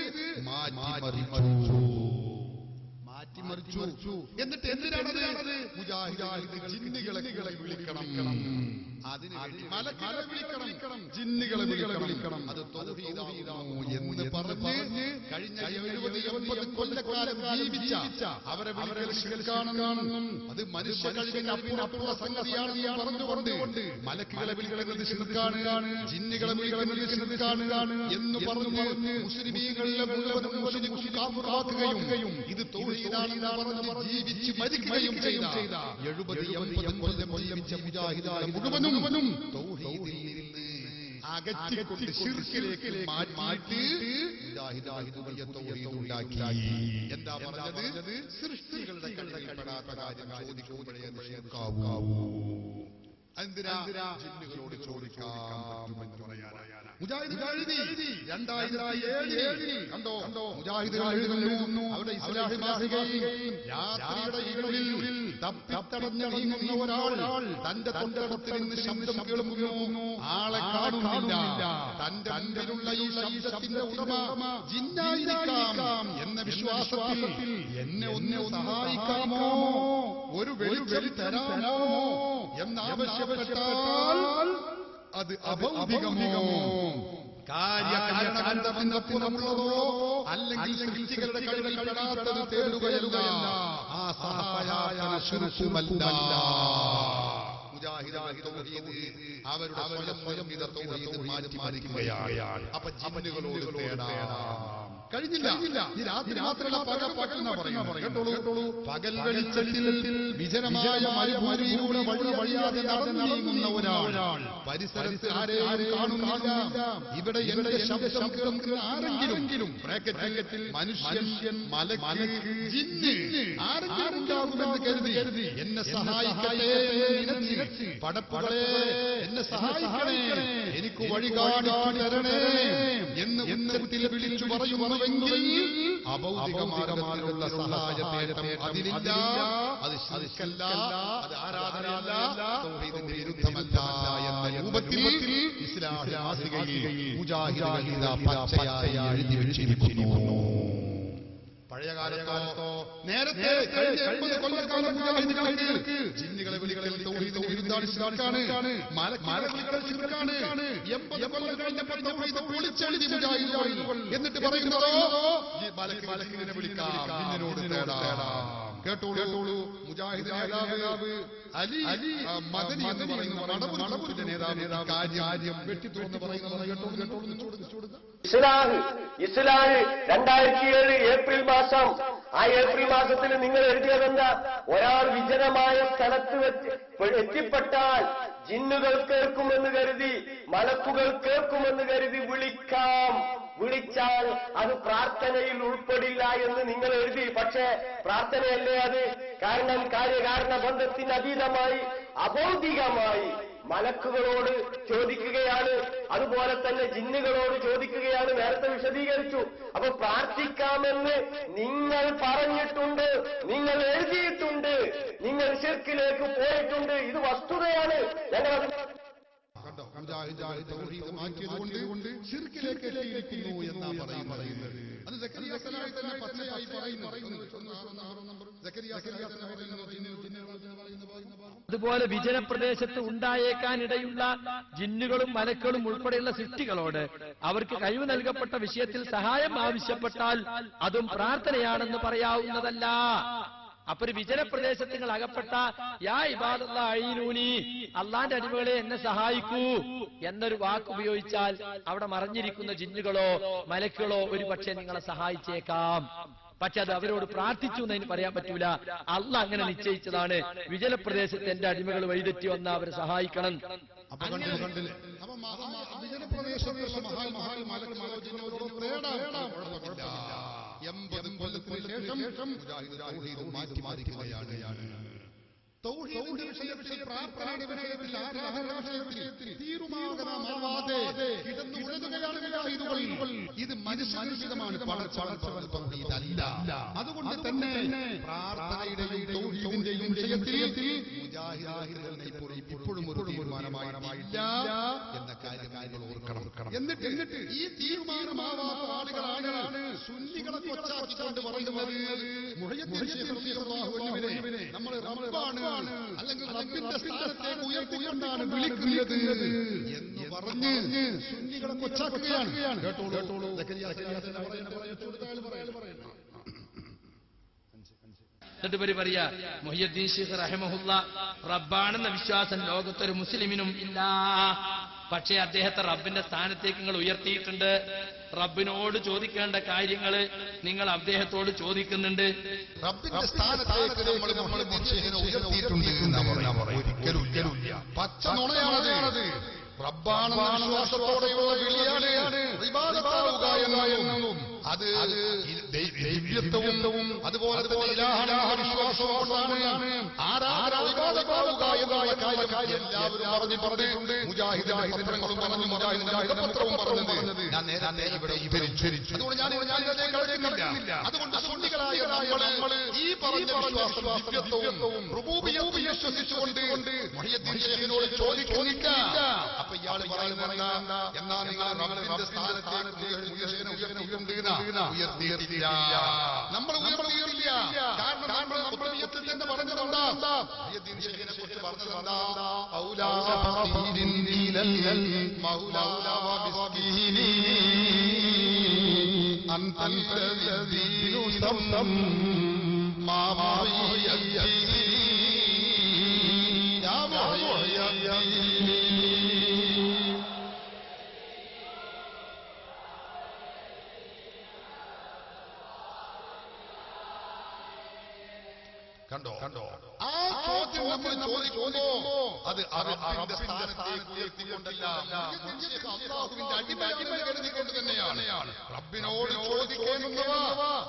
മാറ്റി മാറ്റിമറിച്ചു. എന്നിട്ട് എന്തിനാണത്? മുജാഹിദ് ജിന്നുകളെ വിളിക്കണം, അതിനുവേണ്ടി മലക്കുകളെ വിളിക്കണം, ജിന്നുകളെ വിളിക്കണം, അത് തൗഹീദാകുന്നു എന്ന് പറഞ്ഞ് കഴിഞ്ഞ 70-80 കൊല്ലക്കാലം ജീവിച്ച അവരെ വിളിക്കൽ ശിർക്കാണെന്നും അത് മനുഷ്യ കഴിവിന് അപ്പുറത്തുള്ള സംഗതിയാണെന്ന് പറഞ്ഞുകൊണ്ട് മലക്കുകളെ വിളിക്കുന്നത് ശിർക്കാണ്, ജിന്നുകളെ വിളിക്കുന്നത് ശിർക്കാണ് എന്ന് പറഞ്ഞ് മുസ്ലിമീങ്ങളുടെ മുഴുവനും കാഫിറാക്കുകയും ഇത് തൗഹീദാണെന്ന് പറഞ്ഞ് ജീവിച്ച് മരിക്കുകയും ചെയ്ത 70-80 കൊല്ലം ജീവിച്ച മുജാഹിദുകളെ മുഴുവനും തൗഹീദിൽ നിന്ന് അകറ്റിക്കൊണ്ട് ശിർക്കിലേക്ക് മാറ്റി മുജാഹിദുകൾ തൗഹീദ് ഉണ്ടാക്കി. എന്താ പറഞ്ഞത്? സൃഷ്ടികളുടെ കണ്ണിൽപ്പെടാത്ത കാര്യം ചോദിക്കുമ്പോഴേ അത് ശിർക്കാവൂ. എന്തിനാ? ജിന്നുകളോട് ചോദിക്കാൻ പറ്റുമെന്ന് പറയാനാണ് മുജാഹിദുകൾ എഴുതി. 2007 കണ്ടോ മുജാഹിദുകൾ എഴുതുന്നു അവരുടെ ഇസ്ലാഹി മാസികയിൽ രാത്രിയുടെ ഇരുളിൽ തപ്പിത്തടഞ്ഞ നീങ്ങുന്ന ഒരാൾ തന്റെ തൊട്ടടുത്ത് നിന്ന് ശബ്ദം കേൾക്കുന്നു, ആളെ കാണുന്നില്ല. തന്റെ മുന്നിലുള്ള ഈ ശബ്ദത്തിന്റെ ഉടമ ജിന്നായിരിക്കാം എന്ന വിശ്വാസത്തിൽ എന്നെ ഒന്ന് സഹായിക്കാമോ, ഒരു വെളിച്ചം തരാമോ എന്നാവശ്യപ്പെട്ടാൽ അത് അഭൗതികമോ കാര്യകാരണബന്ധത്തിനപ്പുറമുള്ളതോ അല്ലെങ്കിൽ സൃഷ്ടികളുടെ കഴിവിൽപ്പെടാത്തത് തേടുകയല്ല, ആ സഹായായ ശിർക്കുമല്ല. അവരുടെ സ്വയം ഇതർ തൗഹീദ് മാറ്റിമറിക്കുകയാണ്. അപ്പൊ ജിന്നുകളോട് തേടാം കഴിഞ്ഞില്ല. ഈ രാത്രി മാത്രമല്ല പകൽ കേട്ടോളൂ. പകൽ വെളിച്ചത്തിൽ വിജനമായ മരുഭൂമിയിലൂടെ വഴിയാതെ നടന്നു നീങ്ങുന്ന ഒരാൾ പരിസരത്ത് ആരെയും കാണുന്നില്ല. ഇവിടെ എന്റെ ശബ്ദം കേൾക്കുന്ന ആരെങ്കിലും ബ്രാക്കറ്റിൽ മനുഷ്യൻ, മലക്ക്, ജിന്ന് ആരെങ്കിലും ഉണ്ടാകുമെന്ന് കരുതി എന്നെ സഹായിക്കട്ടെ എന്ന് പടപ്പുകളെ എന്നെ സഹായിക്കണേ, എനിക്ക് വഴി കാണിച്ചു തരണേ എന്ന് ഉച്ചത്തിൽ വിളിച്ചു പറയുമെങ്കിൽ അഭൗതികമാർഗമായുള്ള സഹായത്തേട്ടം അതിലില്ല. അത് ശിർക്കല്ല, അത് ആരാധനയല്ല, തൗഹീദിന്റെ വിരുദ്ധമല്ല എന്ന രൂപത്തിൽ ഇസ്ലാഹി മാസികയിൽ മുജാഹിദുകൾ ഇതാ പച്ചയായി എഴുതി വെച്ചിരിക്കുന്നു. പഴയകാലത്തോ നേരത്തെ കഴിഞ്ഞ 80 കൊല്ലക്കാലം മുജാഹിദുകൾക്ക് ജിന്നുകളെ വിളിക്കൽ തൗഹീദിന്റെ വിരുദ്ധാണ്, ശിർക്കാണ്. മലക്കുകളെ വിളിക്കൽ ശിർക്കാണ്. 80 കൊല്ലം കഴിഞ്ഞപ്പോൾ തൗഹീദ് പൊളിച്ചെഴുതി മുജാഹിദുകൾ. എന്നിട്ട് പറയുന്നതോ മലക്കിനെ വിളിക്കാം, ജിന്നിനോട് തേടാം. കേട്ടോളൂ. മുജാഹിദ് നേതാവ് അലി മദനി എന്ന് പറയുന്ന നടപടിന്റെ നേതാവ് കാര്യം വെട്ടിത്തുറന്ന് പറയുന്നത് കേട്ടോളൂ. ഇസ്ലാഹ് 2007 ഏപ്രിൽ മാസം, ആ ഏപ്രിൽ മാസത്തിൽ നിങ്ങൾ എഴുതിയതെന്താ? ഒരാൾ വിജനമായ സ്ഥലത്ത് എത്തിപ്പെട്ടാൽ ജിന്നുകൾ കേൾക്കുമെന്ന് കരുതി, മലക്കുകൾ കേൾക്കുമെന്ന് കരുതി വിളിച്ചാൽ അത് പ്രാർത്ഥനയിൽ ഉൾപ്പെടില്ല എന്ന് നിങ്ങൾ എഴുതി. പക്ഷേ പ്രാർത്ഥനയല്ലേ അത്? കാരണം കാര്യകാരണ ബന്ധത്തിന് അതീതമായി അബൗദ്ധികമായി മലക്കുകളോട് ചോദിക്കുകയാണ്, അതുപോലെ തന്നെ ജിന്നുകളോട് ചോദിക്കുകയാണ്. നേരത്തെ വിശദീകരിച്ചു. അപ്പൊ പ്രാർത്ഥിക്കാമെന്ന് നിങ്ങൾ പറഞ്ഞിട്ടുണ്ട്, നിങ്ങൾ എഴുതിയിട്ടുണ്ട്, നിങ്ങൾ ശിർക്കിലേക്ക് പോയിട്ടുണ്ട്. ഇത് വസ്തുതയാണ്. ഞങ്ങളത് മാറ്റിയതുകൊണ്ട് ശിർക്കിലേക്ക് എത്തിയിരിക്കുന്നു എന്നാണ് പറയുന്നത്. അത് സക്കരിയ സലാഹി തന്നെ പച്ചയായി പറയുന്നു. അതുപോലെ വിജനപ്രദേശത്ത് ഉണ്ടായേക്കാനിടയുള്ള ജിന്നുകളും മലക്കളും ഉൾപ്പെടെയുള്ള സൃഷ്ടികളോട് അവർക്ക് കഴിവ് നൽകപ്പെട്ട വിഷയത്തിൽ സഹായം ആവശ്യപ്പെട്ടാൽ അതും പ്രാർത്ഥനയാണെന്ന് പറയാവുന്നതല്ല. അപ്പൊ ഒരു വിജനപ്രദേശത്ത് നിങ്ങൾ അകപ്പെട്ട യാ ഇബാദല്ലാ അഈനൂനി, അള്ളാന്റെ അടിമകളെ എന്നെ സഹായിക്കൂ എന്നൊരു വാക്ക് ഉപയോഗിച്ചാൽ അവിടെ മറഞ്ഞിരിക്കുന്ന ജിന്നുകളോ മലക്കുകളോ ഒരു പക്ഷേ നിങ്ങളെ സഹായിച്ചേക്കാം. പക്ഷെ അത് അവരോട് പ്രാർത്ഥിച്ചു എന്നതിന് പറയാൻ പറ്റൂല. അള്ളാഹ് അങ്ങനെ നിശ്ചയിച്ചതാണ്. വിജനപ്രദേശത്ത് എന്റെ അടിമകൾ വഴിതെറ്റി വന്ന അവരെ സഹായിക്കണം. കണ്ടില്ലേ? അപ്പൊ വിജനപ്രദേശത്തുള്ള കുഴപ്പമില്ല. 80 കൊല്ലത്തിന് ശേഷം തൗഹീദ് മാറ്റിമറിക്കുകയാണ്. തൗഹീദിന്റെ വിഷയത്തിൽ, പ്രാർത്ഥനയുടെ വിഷയത്തിൽ, ആരാധന വിഷയത്തിൽ തീരുമാനമാവാതെ കിടന്നുഴലുകയാണ് മുജാഹിദുകൾ. ഇത് മനുഷ്യനിർമ്മിതമാണ്, പടച്ചവൻ തൗഹീദല്ല. അതുകൊണ്ട് തന്നെ പ്രാർത്ഥനയുടെയും തൗഹീദിന്റെയും വിഷയത്തിൽ മുജാഹിദുകൾ ഇപ്പോഴും ഒരു തീരുമാനമായിട്ടില്ല എന്ന കാര്യം നിങ്ങൾ ഓർക്കണം. എന്നിട്ട് ഈ തീരുമാനമാവാത്ത ആളുകളാണ് സുന്നികളെ കൊച്ചാക്കിക്കൊണ്ട് പറയുന്നത് മുഹയ്യദ്ദീൻ ശൈഖ് റളിയല്ലാഹു അൻഹുവിനെ നമ്മൾ റബ്ബാണ് അല്ലെങ്കിൽ റബ്ബിന്റെ സ്ഥാനത്തേക്ക് ഉയർത്തിക്കൊണ്ടാണ് വിളിക്കുന്നത് എന്ന് പറഞ്ഞ് സുന്നികളെ കൊച്ചാക്കുകയാണ്. കേട്ടോളൂ. എന്നിട്ട് പറയാ മുഹയ്യദ്ദീൻ ശൈഖ് റഹിമഹുല്ല റബ്ബാണെന്ന വിശ്വാസം ലോകത്തൊരു മുസ്ലിമിനും ഇല്ല. പക്ഷേ അദ്ദേഹത്തെ റബ്ബിന്റെ സ്ഥാനത്തേക്ക് നിങ്ങൾ ഉയർത്തിയിട്ടുണ്ട്. റബ്ബിനോട് ചോദിക്കേണ്ട കാര്യങ്ങള് നിങ്ങൾ അദ്ദേഹത്തോട് ചോദിക്കുന്നുണ്ട്. റബ്ബിന്റെ സ്ഥാനത്തേക്ക് നമ്മൾ ഉയർത്തിയിട്ടുണ്ട്. ഒരിക്കലുമില്ല. പച്ച നുണയാണത്. റബ്ബാണെന്ന വിശ്വാസത്തോടെയുള്ള വിളിയാണ് ഇബാദത്താവുക എന്നും അത് ദിവ്യത്വവും അതുപോലെ തന്നെ ഇലാഹ വിശ്വാസവുമാണ് ആരാധന ഇബാദത്താവുക എന്നുള്ള കാര്യം എല്ലാവരും പറഞ്ഞിട്ടുണ്ട്. മുജാഹിദിന്റെ പത്രങ്ങളും പറഞ്ഞു, മുജാഹിദിന്റെ പത്രവും പറഞ്ഞത് ഞാൻ നേരത്തെ ഇവിടെ വിവരിച്ചു. അതുകൊണ്ട് ഞാൻ കളയുന്നില്ല. അതുകൊണ്ട് സുന്നികളായ നമ്മൾ ഈ പറഞ്ഞ വിശ്വാസം ദിവ്യത്വവും റുബൂബിയ്യത്തും വിശ്വസിച്ചുകൊണ്ട് മുഹയ്യദ്ദീൻ ശൈഖിനോട് ചോദിക്കുന്നില്ല. അപ്പൊ ഇയാൾ പറയുന്നത് എന്നാ നിങ്ങൾ റബ്ബിന്റെ സ്ഥാനത്തേക്ക് ഉയർത്തിയിട്ടില്ല. നമ്മൾ ഉയർത്തിയിട്ടില്ല. കാരണം നമ്മൾ റുബൂബിയ്യത്തിൽ തന്നെ പറഞ്ഞതുകൊണ്ടാ. മുഹയ്യദ്ദീൻ ശൈഖിനെ കുറിച്ച് പറഞ്ഞതെന്താ? ഔലാ ഫഖീരിൻ ഇലൽ മൗലാ വമിസ്കീനി അൻതല്ലദീനു സമ്മം മാ മുഹയ്യദ്ദീൻ യാ മുഹയ്യദ്ദീൻ. കണ്ടോ ആ ചോദ്യം നമ്മൾ ചോദിക്കുമ്പോ അത് റബ്ബിന്റെ സ്ഥാനത്തേക്ക് ഉയർത്തിക്കൊണ്ടല്ല, അല്ലാഹുവിന്റെ അടിമ കരുതിക്കൊണ്ട് തന്നെയാണ്. റബ്ബിനോട് ചോദിക്കുന്നവ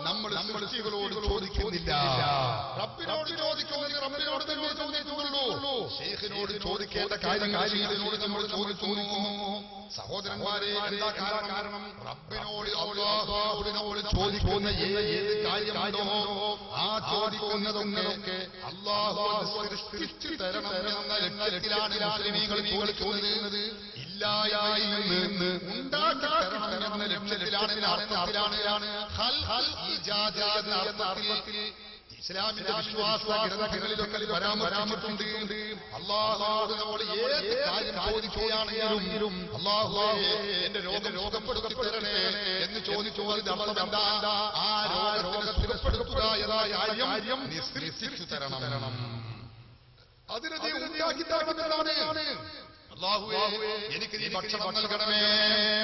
നമ്മൾ സൃഷ്ടികളോട് ചോദിക്കുന്നില്ല. റബ്ബിനോട് ചോദിക്കുന്നത് റബ്ബിനോട് തന്നെ ചോദിക്കുന്നുള്ളൂ. ശൈഖിനോട് ചോദിക്കേണ്ട കാര്യങ്ങളോട് നമ്മൾ ചോദിക്കുന്നു. സഹോദരന്മാരെ, എന്താ കാരണം? റബ്ബിനോട് അല്ലാഹുവിനോട് ചോദിക്കുന്ന ഏത് കാര്യമുണ്ടോ ആ ചോദിക്കുന്നതൊക്കെ അല്ലാഹു സൃഷ്ടിച്ചു തരണം എന്ന ലക്ഷ്യത്തിലാണ് മുസ്ലിമീങ്ങൾ ചോദിക്കുന്നത്. ഇല്ലായ്മയിൽ നിന്ന് ഉണ്ടാക്കി തരണം എന്ന ലക്ഷ്യത്തിലാണ് ഈജാദ് എന്ന അർത്ഥത്തിൽ ഇസ്ലാമിന്റെ വിശ്വാസ ഗ്രന്ഥങ്ങളിലൊക്കെ പരാമർശിച്ചിട്ടുണ്ട്. അല്ലാഹുവിനോട് ഏത് കാര്യം ചോദിക്കുകയാണെങ്കിലും അല്ലാഹുവേ എന്റെ രോഗപ്പെടുത്തി തരണേ എന്ന് ചോദിച്ചതിന്റെ അർത്ഥം എന്താ? ആ രോഗത്തെ സുഖപ്പെടുത്തുക എന്ന കാര്യം നിശ്ചയിച്ചു തരണം. അതിനെ നീ ഉണ്ടാക്കി തരണമെന്നാണ്. അല്ലാഹുവേ എനിക്ക് നീ ഭക്ഷണം നൽകണമേ.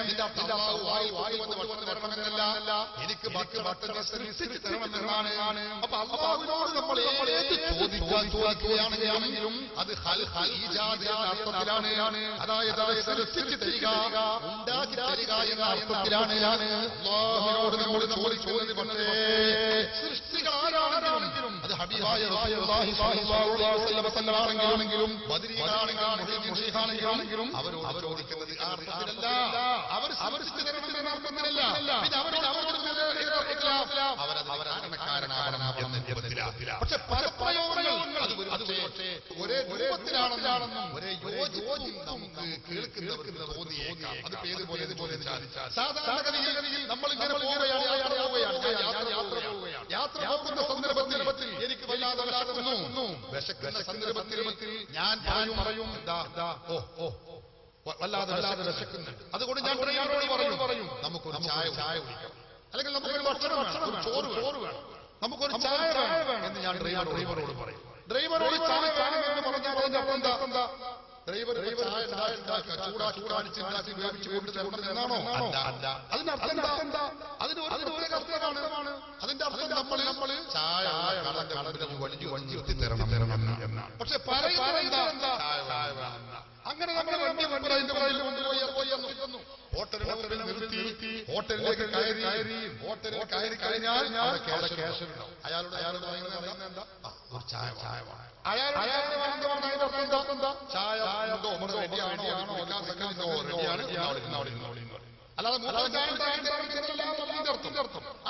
നിന്റെ അല്ലാഹു വായിൽ വന്ന് ഭക്ഷണം തരണമെന്നല്ല, എനിക്ക് ഭക്ഷണം സൃഷ്ടിച്ചു തരണമെന്നാണ്. അപ്പൊ അല്ലാഹുവിനോട് നമ്മൾ ഏത് ചോദിക്കുകയാണെങ്കിലും അത് ഈജാദ് എന്ന അർത്ഥത്തിലാണ്. അതായത് സൃഷ്ടിച്ചു തരിക, ഉണ്ടാക്കി തരിക എന്ന അർത്ഥത്തിലാണ്. അല്ലാഹുവിനോട് നമ്മൾ ചോദിക്കുന്നത് പക്ഷേ സൃഷ്ടികൾ ആരാണെങ്കിലും അത് ഹബീബായ റസൂലുള്ളാഹി സ്വല്ലല്ലാഹു അലൈഹി വസല്ലം ആണെങ്കിലും ബദരീകളാണെങ്കിലും അവരോട് ചോദിക്കുന്നത് ആ അർത്ഥത്തിലല്ല, അവർ സൃഷ്ടിച്ചു തരണമെന്ന അർത്ഥത്തിലല്ല. പിന്നെ അവരോട് അവരക്കാരനാവണം എന്ന രൂപത്തിലാണ്. പക്ഷെ പരപ്രയോഗങ്ങൾ അത് പക്ഷേ ഒരേ രൂപത്തിലാണെന്നും ഒരേ യോജിപ്പും നമുക്ക് കേൾക്കുന്നവർക്ക് തോന്നിയേക്കാം. അത് ഏതുപോലെ സാധാരണഗതിയിൽ നമ്മൾ ഇങ്ങനെ യാത്ര പോകുന്ന സന്ദർഭത്തിൽ എനിക്ക് വല്ലാതെ വിശക്കുന്നു. വിശക്കുന്ന സന്ദർഭത്തിൽ ഞാൻ പറയും വല്ലാതെ വിശക്കുന്നുണ്ട്. അതുകൊണ്ട് ഞാൻ ഡ്രൈവറോട് പറയും നമുക്കൊരു ചായ കുടിക്കാം, അല്ലെങ്കിൽ നമുക്കൊരു ഭക്ഷണം ചോറ് വേണം, നമുക്കൊരു ചായ വേണം എന്ന് ഞാൻ ഡ്രൈവറോട് പറയും. ഡ്രൈവറോട് ചായ എന്ന് പറഞ്ഞാൽ എന്താ? ഡ്രൈവർ ചൂടാടിച്ചുണ്ടാക്കി വേവിച്ച് കൊണ്ടുതരണം എന്നാണോ? അതിന്റെ അർത്ഥം എന്താ? അതിന് ഒരു അർത്ഥമാണ്. അതിന്റെ അർത്ഥം നമ്മൾ ചായ വലിച്ചു തരണം എന്നാണ്. പക്ഷെ പറയുന്നത് അങ്ങനെ നമ്മൾ ഹോട്ടലിൽ നിർത്തി ഹോട്ടലിലേക്ക് കയറി കഴിഞ്ഞാൽ അയാളോട് പറയുന്നത് എന്താ? ഒരു ചായ അല്ലാതെ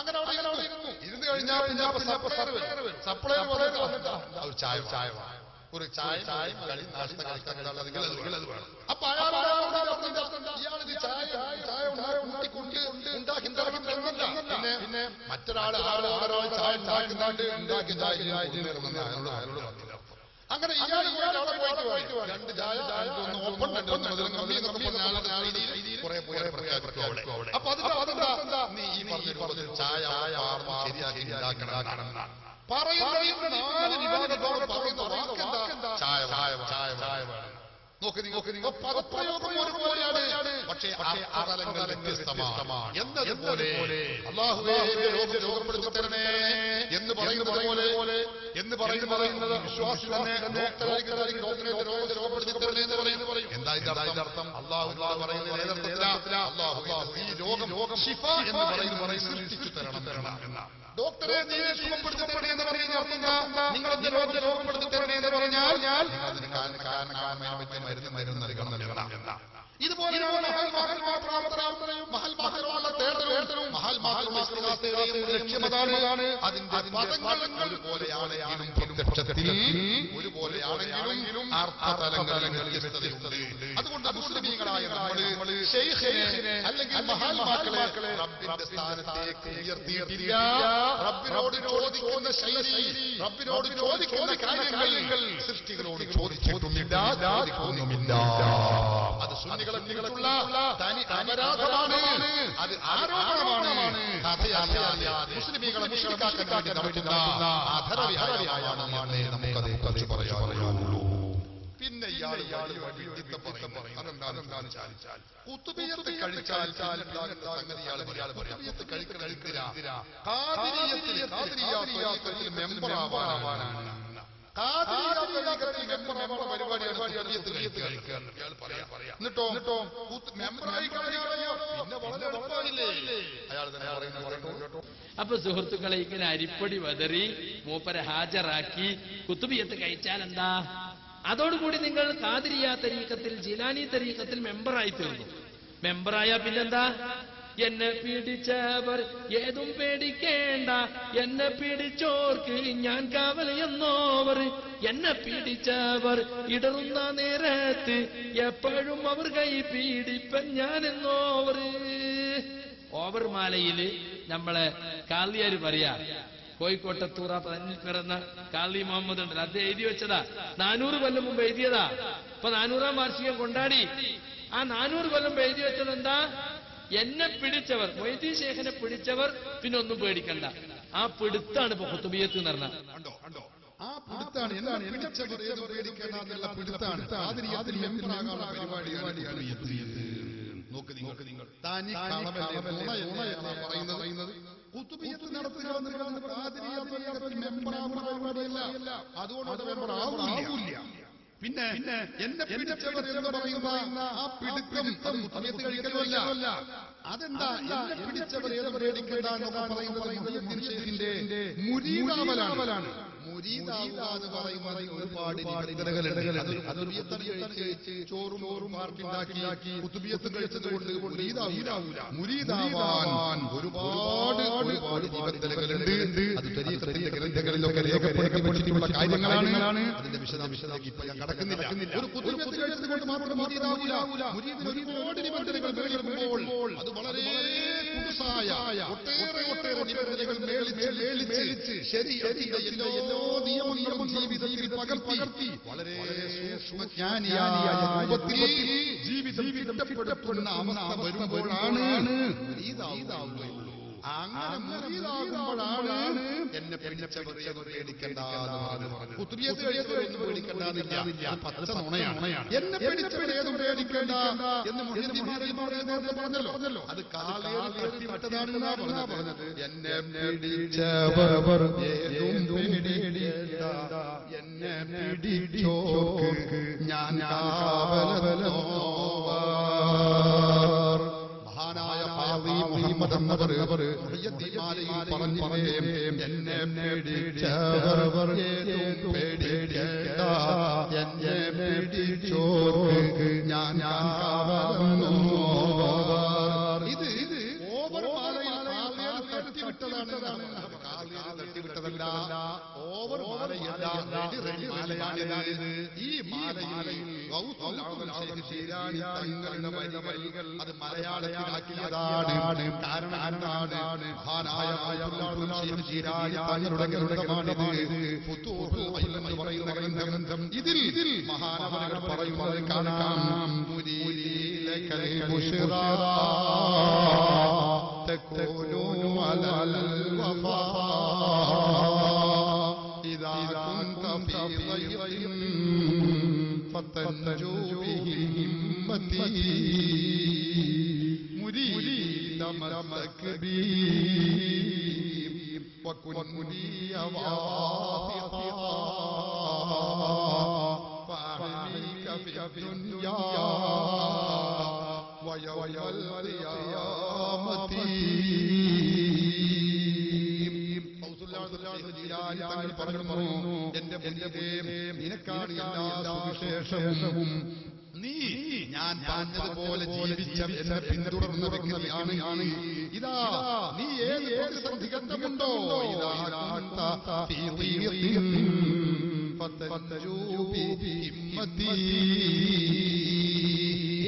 അങ്ങനെ ഇരുന്ന് കഴിഞ്ഞാൽ സപ്ലൈ ഒരു ചായ ഒരു ചായ കളി നാശത്തെ കഴിക്കാൻ അത് വേണം. അപ്പൊ ഇയാളിത് ചായ ഉണ്ടാക്കി പിന്നെ മറ്റൊരാൾ ചായ ഉണ്ടാക്കി അങ്ങനെ രണ്ട് ചായ ഓപ്പൺ അപ്പൊ അതെന്താ നീ ഈ പറഞ്ഞ ചായ ശരിയാക്കി ഉണ്ടാക്കണം പറയുന്ന 4 വിഭാഗത്തോട് പറയുന്ന വാക്കെന്താ? ചായ വേണം. നോക്ക് പദപ്രയോഗം ഒരുപോലെയാണ്, പക്ഷേ അർത്ഥതലങ്ങൾ വ്യത്യസ്തമാണ്. എന്നതുപോലെ അല്ലാഹുവേ രോഗപ്പെടുത്തി തരണേ എന്ന് പറയുന്നത് വിശ്വാസികളെ രോഗപ്പെടുത്തി തരണേ എന്ന് പറയും. എന്താ ഇതിന്റെ അർത്ഥം? അല്ലാഹു പറയുന്ന അല്ലാഹുവേ ഈ രോഗം ശിഫ എന്ന് പറയുന്നത് സൃഷ്ടിച്ചു തരണം എന്നാണ്. ഡോക്ടറെ നീ സുഖപ്പെടുത്തി തരണേ എന്ന് പറയുന്ന നിങ്ങൾ രോഗപ്പെടുത്തി തരണേ എന്ന് പറഞ്ഞാൽ മരുന്ന് നൽകണം എന്നാണ്. ഇതുപോലെ ലക്ഷ്യമതാണ്. അതിന്റെ പദങ്ങൾ പോലെയാണെങ്കിലും പ്രത്യക്ഷത്തിൽ ഒരുപോലെയാണെങ്കിലും അർത്ഥതലങ്ങളിൽ വ്യത്യസ്തതയുണ്ട്. അതുകൊണ്ട് മുസ്ലിമീങ്ങളായ നമ്മള് ശൈഖിനെ അല്ലെങ്കിൽ മഹാത്മാക്കളെ റബ്ബിന്റെ സ്ഥാനത്തേക്ക് ഉയർത്തിയിട്ടില്ല. റബ്ബിനോട് ചോദിക്കുന്ന ശൈലി, റബ്ബിനോട് ചോദിക്കുന്ന കാര്യങ്ങൾ സൃഷ്ടികളോട് ചോദിച്ചിട്ടുമില്ല. അത് സുന്നികളുള്ള തനി അപരാധമാണ്, അത് ആരോപണമാണ്. കഥയറിയാതെ മുസ്ലിമീകളെ മുസ്ലിമാക്കാൻ നടത്തുന്ന അധരവിഹാരമാണ് നമുക്കതേ കുറിച്ച് പറയാനുള്ളൂ. പിന്നെ ഇയാൾ അതെന്താണെന്ന് ചോദിച്ചാൽ കുത്തുബിയ്യത്ത് കഴിച്ചാൽ സംഗതി ഇയാൾ പറയാം. ഖാദിരിയ്യത്തിൽ മെമ്പറാവാനാണ്. എന്നിട്ടോ മെമ്പറായി പിന്നെ വളരെ എളുപ്പമായില്ലേ അയാൾ തന്നെ പറയുന്നത്. അപ്പൊ സുഹൃത്തുക്കളെ ഇങ്ങനെ അരിപ്പടി വതറി മൂപ്പരെ ഹാജരാക്കി കുത്തുബിയ്യത്ത് കഴിച്ചാൽ എന്താ? അതോടുകൂടി നിങ്ങൾ ഖാദിരിയ്യ തരീഖത്തിൽ ജിലാനി തരീഖത്തിൽ മെമ്പറായി തീർന്നു. മെമ്പറായ പിന്നെന്താ? എന്നെ പിടിച്ചവർ ഏതും പേടിക്കേണ്ട, എന്നെ പിടിച്ചോർക്ക് ഞാൻ കാവൽ എന്നോവർ, എന്നെ പിടിച്ചവർ ഇടറുന്ന നേരത്ത് എപ്പോഴും അവർ കൈ പീഡിപ്പൻ ഞാൻ എന്നോവർ. ഓവർമാലയില് നമ്മളെ കാളിയാര് പറയാ, കോഴിക്കോട്ടത്തൂറ പിറന്ന കാളി മുഹമ്മദ് ഉണ്ടല്ലോ, അദ്ദേഹം എഴുതി വെച്ചതാ. 400 കൊല്ലം മുമ്പ് എഴുതിയതാ. ഇപ്പൊ 400-ാം വാർഷികം കൊണ്ടാടി. ആ 400 കൊല്ലം മുമ്പ് എഴുതി വെച്ചത് എന്താ? എന്നെ പിടിച്ചവർ, മൊയ്തീൻ ശേഖനെ പിടിച്ചവർ പിന്നെ ഒന്നും പേടിക്കണ്ട. ആ പിടുത്താണ് ഇപ്പൊ ഖുതുബിയ്യത്ത് എന്ന് പറഞ്ഞാൽ. ആ പിടുത്താണ് എന്താണ് പിടിച്ചവർ ഏത് പേടിക്കേണ്ട പിടുത്താണ്. പരിപാടിയാണ്. നോക്ക് നിങ്ങൾ താനി പറയുന്നത് ഖുതുബിയ്യത്ത് നടത്തുക പരിപാടിയല്ല. അതുകൊണ്ട് മെമ്പറാവില്ല. പിന്നെ എന്നെ പിടിച്ചവർ എന്ന് പറയുന്ന ആ പിടുത്തം ഖുതുബിയ്യത്ത് കഴിക്കലുമല്ല. അതെന്താ? എന്നെ പിടിച്ചവർ ഏത് പേടിക്കേണ്ട എന്നൊക്കെ പറയുന്നത് മുരീദാവലാണ്. മുരീദാവുക എന്ന് പറയുന്നത് ഒരുപാട് ചോറും പാർട്ടിണ്ടാക്കി കുത്തുബിയ്യത്ത് കഴിച്ചത് കൊണ്ട് മുരീദാവാൻ ഒരുപാട് നിബന്ധനകളുണ്ട്. അത് തരീഖത്തിന്റെ ഗ്രന്ഥങ്ങളിലൊക്കെ രേഖപ്പെടുത്തിയിട്ടുള്ള കാര്യങ്ങളാണ്. അതിന്റെ വിശദാംശത്തിലേക്ക് ഇപ്പൊ ഞാൻ കടക്കുന്നില്ല. ഒരു കുത്തുബിയ്യത്ത് കഴിച്ചത് കൊണ്ട് മാത്രം മുരീദാവൂല. മുരീദിന് ഒരുപാട് നിബന്ധനകൾ മേളിടുമ്പോൾ അത് വളരെ കുടുസായ ഒട്ടേറെ നിബന്ധനകൾ മേളിച്ച് ശരീഅത്തിന്റെ എല്ലാ നിയമങ്ങളും ജീവിതത്തിൽ പകർത്തി വളരെ സൂക്ഷ്മജ്ഞാനിയായ രൂപത്തിൽ ജീവിതം ചിട്ടപ്പെടുത്തുന്ന അവസ്ഥ വരുമ്പോഴാണ് മുരീദാവുകയുള്ളൂ. അങ്ങനെ മുരീദാകുമ്പോഴാണ് എന്നെ പേടിച്ചവർ പേടിക്കണ്ട. ഖുതുബിയ്യത്ത് കഴിച്ചവരൊന്നും പേടിക്കണ്ടെന്നില്ല, പച്ച നുണയാണ്. എന്നെ പേടിച്ചവർ ഏതും പേടിക്കണ്ട എന്ന് പറഞ്ഞല്ലോ. അത് കാലിട്ടതാണെന്നാ പറഞ്ഞത്. എന്നെ പിടിച്ചവർ ഏതും പേടിക്കണ്ട, എന്നെ പിടിച്ചോർക്ക് ഞാൻ കാവലനോവർ. മഹാനായ മുഹമ്മദ് എന്നവർ പറഞ്ഞില്ലേ, എന്നെ പേടിച്ചവർ ഏതും പേടിക്കേണ്ട, എന്നെ പേടിച്ചോർക്ക് ഞാൻ കാവലനോവർ. ഇത് ഓവർ മാലയിൽ തട്ടിവിട്ടതല്ല. ഓവർ മാലയല്ല. മാലയാണിത്. ഈ മാലയിൽ ഗൗസുൽ ആദം ശൈഖ് ജീലാനി തങ്ങളുടെ വരികൾ അത് മലയാളത്തിലാക്കിയതാണ്. കാരണം എന്താണ്? മഹാനായ ഗൗസുൽ ആദം ശൈഖ് ജീലാനി തങ്ങളുടെ ഗ്രന്ഥമാണിത്. ഫുതൂഹുൽ ഖൈം എന്ന് പറയുന്ന ഗ്രന്ഥം. ഇതിൽ മഹാനവറുകൾ പറയുന്നത് കാണാം. മുരീലകൽ ബുശ്റാ തകൂനു അലൽ വഫാ ഇദാ കുൻത ഫീ ضيق فتنجو بهمتي مريد مسك بي وكن لي واثقا فأحميك في الدنيا ويوم القيامة. തങ്ങൾ പറയുന്നു, എന്റെ നിനക്കാണ് എല്ലാ സുവിശേഷവും. നീ ഞാൻ പറഞ്ഞതുപോലെ ജീവിച്ച എന്നെ പിന്തുടർന്ന വ്യക്തിയാണ്. ഇതാ നീ ഏത് പ്രതിസന്ധികണ്ടമുണ്ടോ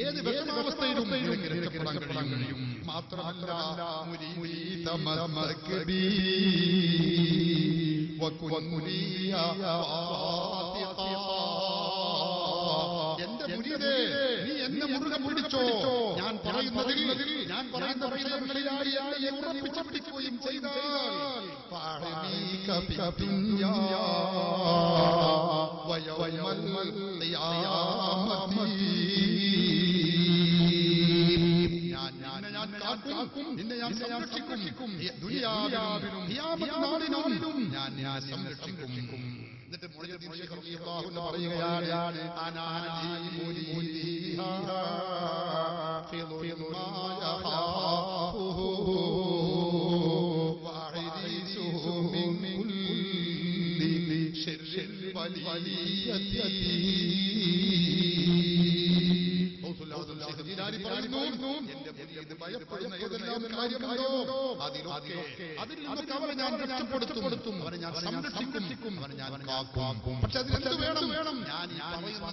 ഏത് വിഷമാവസ്ഥയിലും രക്ഷപ്പെടാൻ കഴിയും. മാത്രമല്ല എന്റെ മുരീദേ, നീ എന്നെ മുറുകെ പിടിച്ചോ. ഞാൻ പറയുന്നതിൽ ഞാൻ പറയുന്ന വിഷയങ്ങളിലായി എന്നെ ഉറപ്പിച്ചപ്പിടിക്കുകയും ചെയ്താൽ നിന്നെ ഞാൻ സംരക്ഷിക്കും. ദുനിയാവിലും ഖിയാമത്ത് ഞാൻ സംരക്ഷിക്കും. എന്നിട്ട് മുഅ്മിനീൻ ശൈഖ് റളിയല്ലാഹു അൻഹു പറയുകയാണ്, അനാനി മുരീദിഹാ ഫിദുൽ മാ യഖാഫുഹു വഅരീസുഹു മിൻ കുല്ലി ശർറിൽ വലിയതി. എന്റെ ഭയപ്പെടുന്ന ഏതെല്ലാം കാര്യമുണ്ടോ അതിൽ നിന്നൊക്കെ അവരെ ഞാൻ രക്ഷപ്പെടുത്തും, അവരെ ഞാൻ സംരക്ഷിക്കും, അവരെ ഞാൻ കാക്കും. പക്ഷെ അതിനെന്ത് വേണം? ഞാൻ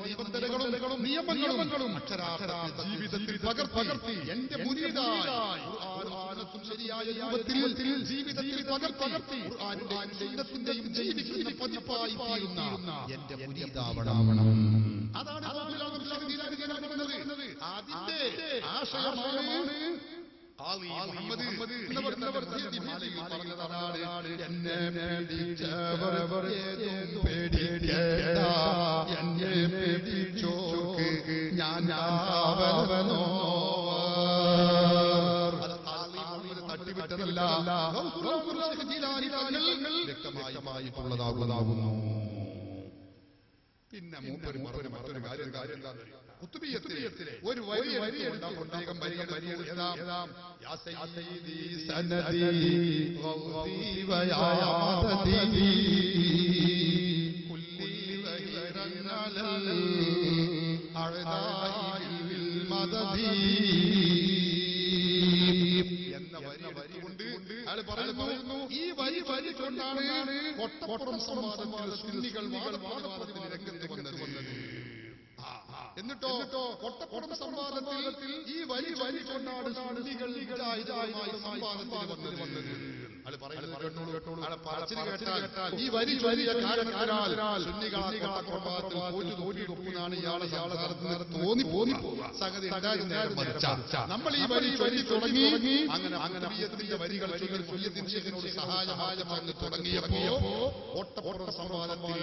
നിബന്ധനകളും നിയമങ്ങളും അക്ഷരാർത്ഥ ജീവിതത്തിൽ പകർത്തി എന്റെ മുരീദായി ശരിയായ രൂപത്തിൽ ജീവിതത്തിൽ പകർത്തി സുന്നത്തിന്റെയും ജീവിക്കുന്ന പതിപ്പായി തീരുന്ന എന്റെ മുരീദാവണം. അതാണ് അതിന്റെ ആശയമാണ് മുഹമ്മദ് പറഞ്ഞതാണ്. എന്നെ പേടിച്ചവർ ഏതും പേടിക്കേണ്ട, എന്നെ പേടിച്ചോക്ക് ഞാൻ തട്ടിവിട്ടതല്ല, വ്യക്തമായിട്ടുള്ളതാകുന്നു. പിന്നെ മറ്റൊരു കാര്യം കുത്തുബിയ്യത്തിലെ ഒരു വരി പ്രത്യേകം വരിയെടുക്കാം. യാ സയ്യിദി സനദി ഗൗസി വയാ മദദി കുല്ലി വഹിറൻ അലൽ അഅദാഇൽ മദദി എന്ന വരി കൊണ്ട് അയാൾ പറയുന്നു, ഈ വരി കൊണ്ടാണ് കൊട്ടപ്പുറം സംവാദത്തിൽ സുന്നികൾ വാദത്തിന് രംഗത്ത് വന്നത്. എന്നിട്ടോ കൊട്ടപ്പുറം സംവാദത്തിൽ ഈ വരി കൊണ്ടാണ് സുന്നികൾ മുജാഹിദുമായി സംവാദത്തിന് വന്നത്. ഈ വരി കാരണത്താൽ സുന്നികളാണ് സംഗതി നമ്മൾ ഈ വരി തുടങ്ങി. അങ്ങനെ വരികൾ സഹായമായി തുടങ്ങിയപ്പോ കൊട്ടപ്പുറം സംവാദത്തിൽ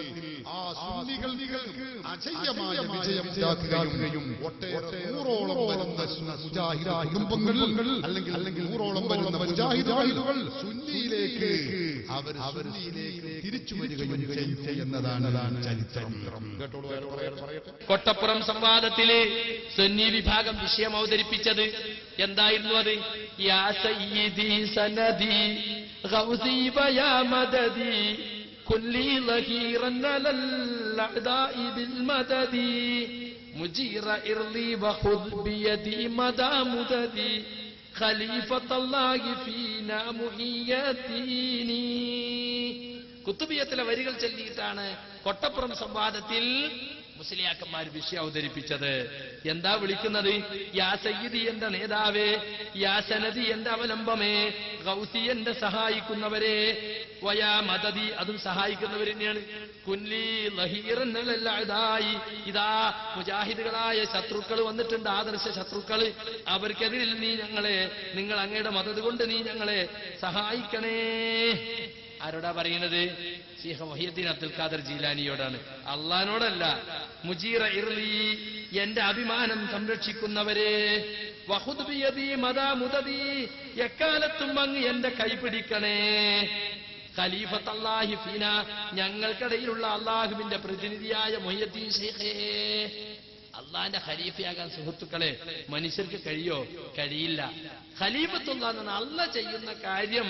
ആ സുന്നികൾക്ക് അജയ്യമായ വിജയം ഉണ്ടാക്കുകയും ഒട്ടേറെ 100ഓളം വരുന്ന മുജാഹിദ് കുടുംബങ്ങൾ അല്ലെങ്കിൽ 100ഓളം വരുന്ന മുജാഹിദുകൾ സുന്നിയിലേക്ക് അവർ തിരിച്ചു വരികയും ചെയ്യുന്നതാണ് ചരിത്രം. കൊട്ടപ്പുറം സംവാദത്തില് സുന്നി വിഭാഗം വിഷയം അവതരിപ്പിച്ചത് എന്തായിരുന്നു? അത് യാ സയ്യിദി സനദി ഗൗസി വയാ മദദി കുല്ലി ലഹീറൻ അലൽ അഅദാഇ ബിൽ മദദി മുജീറ ഇർലി വഖുദ് ബിയദി മദാ മുദദി ഖലീഫത്തുല്ലാഹി ഫീനാ മുഹിയതീനി കുത്തുബിയത്തിലെ വരികൾ ചൊല്ലിയിട്ടാണ് കൊട്ടപ്പുറം സംവാദത്തിൽ മുസ്ലിയാക്കന്മാർ വിഷയം അവതരിപ്പിച്ചത്. എന്താ വിളിക്കുന്നത്? യാ സയ്യിദി എന്റെ നേതാവേ, യാ സനദി എന്റെ അവലംബമേ, ഗൗസി എന്റെ സഹായിക്കുന്നവരെ, വയാ മദദി അതും സഹായിക്കുന്നവർ തന്നെയാണ്. കുല്ലി ലഹീറന്നല്ലായി, ഇതാ മുജാഹിദുകളായ ശത്രുക്കൾ വന്നിട്ടുണ്ട്, ആദർശ ശത്രുക്കൾ. അവർക്കെതിരിൽ നിങ്ങൾ അങ്ങയുടെ മദദ് കൊണ്ട് നീ ഞങ്ങളെ സഹായിക്കണേ. ആരോടാ പറയുന്നത്? ശൈഖ് മുഹ്യിദ്ദീൻ അബ്ദുൽ ഖാദർ ജീലാനിയോടാണ്, അള്ളാനോടല്ല. മുജീറ ഇർലി എന്റെ അഭിമാനം സംരക്ഷിക്കുന്നവരെ, വഖുദ് ബിയദി മദാ മുദദി എക്കാലത്തും അങ്ങ് എന്റെ കൈപിടിക്കണേ. ഖലീഫത്തല്ലാഹി ഫീന ഞങ്ങൾക്കിടയിലുള്ള അള്ളാഹുവിന്റെ പ്രതിനിധിയായ മുഹ്യിദ്ദീൻ ശൈഖേ. അള്ളാന്റെ ഖലീഫയാകാൻ സുഹൃത്തുക്കളെ മനുഷ്യർക്ക് കഴിയോ? കഴിയില്ല. ഖലീഫത്തുല്ലാ എന്നാണ് അള്ളാഹ് ചെയ്യുന്ന കാര്യം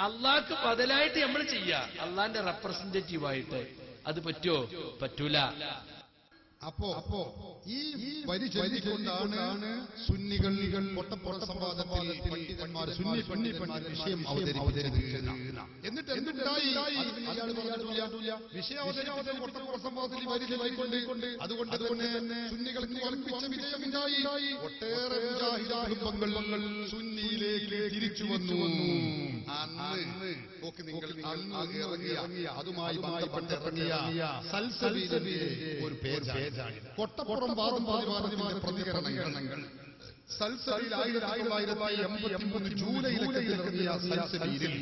അള്ളാഹ്ക്ക് ബദലായിട്ട് നമ്മൾ ചെയ്യുക, അള്ളാന്റെ റെപ്രസെന്റേറ്റീവായിട്ട്. അത് പറ്റുമോ? പറ്റൂല. അപ്പോ ഈ വരി ചൊല്ലിക്കൊണ്ടാണ് സുന്നികൾ കൊട്ടപ്പുറ സംവാദത്തിൽ പണ്ഡിതന്മാർ സുന്നി വിഷയം അവതരിപ്പിച്ചത്. എന്നിട്ട് എന്തുണ്ടായി? വിഷയം അവതരിപ്പിച്ച കൊട്ടപ്പുറ സംവാദത്തിൽ വരി ചൊല്ലിക്കൊണ്ട് അതുകൊണ്ട് തന്നെ സുന്നികൾക്ക് വമ്പിച്ച വിജയമുണ്ടായി. ഒട്ടേറെ കുടുംബങ്ങൾ സുന്നിയിലേക്ക് തിരിച്ചു വന്നു. അന്ന് ഇറങ്ങിയ അതുമായി ബന്ധപ്പെട്ടിറങ്ങിയ സൽസബീലിന്റെ ഒരു പേജാണ് കൊട്ടപ്പുറം വാദം പ്രതിവാദത്തിന്റെ പ്രതികരണങ്ങൾ. സൽസബീൽ 1983 ജൂലൈയിലൊക്കെ ഇറങ്ങിയ സൽസബീലിൽ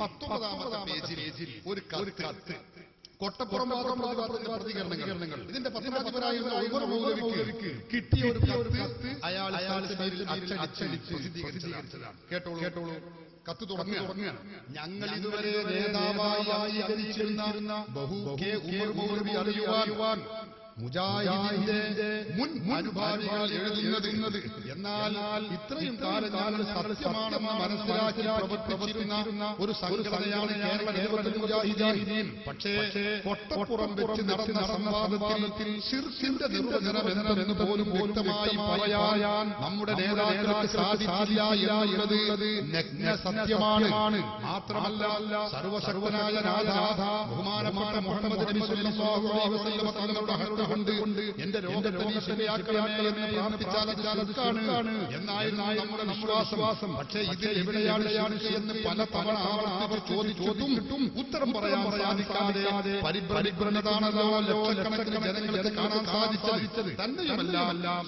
19ാമത്തെ പേജിൽ ഒരു കത്ത് കൊട്ടപ്പുറം വാദം പ്രതിവാദത്തിന്റെ പ്രതികരണങ്ങൾ. ഇതിന്റെ പത്രാധിപരായിരുന്ന ഉമർ മൗലവിക്ക് കിട്ടിയ ഒരു കത്ത് അയാൾ സൽസബീലിൽ അച്ചടിച്ച് പ്രസിദ്ധീകരിച്ചതാണ്. കേട്ടോളൂ. കത്ത് തുടങ്ങുകയാണ്. ഞങ്ങൾ ഇതുവരെ നേതാവായി അംഗീകരിച്ചിരുന്ന ബഹുക്കെ ഉമർ മൗലവി അറിയുവാൻ മുജാഹിദിന്റെ മുൻ അനുഭാവികൾ എഴുതുന്നത്. എന്നാൽ ഇത്രയും കാലം ഞങ്ങൾ സത്യമാണെന്ന് മനസ്സിലാക്കി പ്രവർത്തിച്ചിരുന്ന ഒരു സംഘടനയാണ് കേരള നേതൃത്വ മുജാഹിദീൻ. പക്ഷേ കൊട്ടപ്പുറം വെച്ച് നടന്ന സംവാദത്തിൽ ശിർക്കിന്റെ നിർവചനം എന്തെന്ന് പോലും വ്യക്തമായി പറയാൻ നമ്മുടെ നേതാക്കൾക്ക് സാധിച്ചില്ല എന്നുള്ളത് നഗ്ന സത്യമാണ്. മാത്രമല്ല സർവശക്തനായ നാഥ ബഹുമാനപ്പെട്ട മുഹമ്മദ് നബി സ്വല്ലല്ലാഹു അലൈഹി വസല്ലം തങ്ങളുടെ കൊണ്ട് എന്റെ രോഗപരീക്ഷയാക്കണമേ എന്ന് പ്രാർത്ഥിച്ചാൽ അത് ശിർക്കാണ് എന്നായിരുന്നു നമ്മുടെ വിശ്വാസം. പക്ഷേ ഇത് എവിടെയാണ് എന്ന് പല തവണ ആവർത്തിച്ച് ചോദിച്ചിട്ടും ഉത്തരം പറയാൻ സാധിക്കാതെ പരിഭ്രമിക്കുന്നതാണല്ലോ ലക്ഷക്കണക്കിന് ജനങ്ങൾക്ക് കാണാൻ സാധിച്ചത്. തന്നെയുമല്ല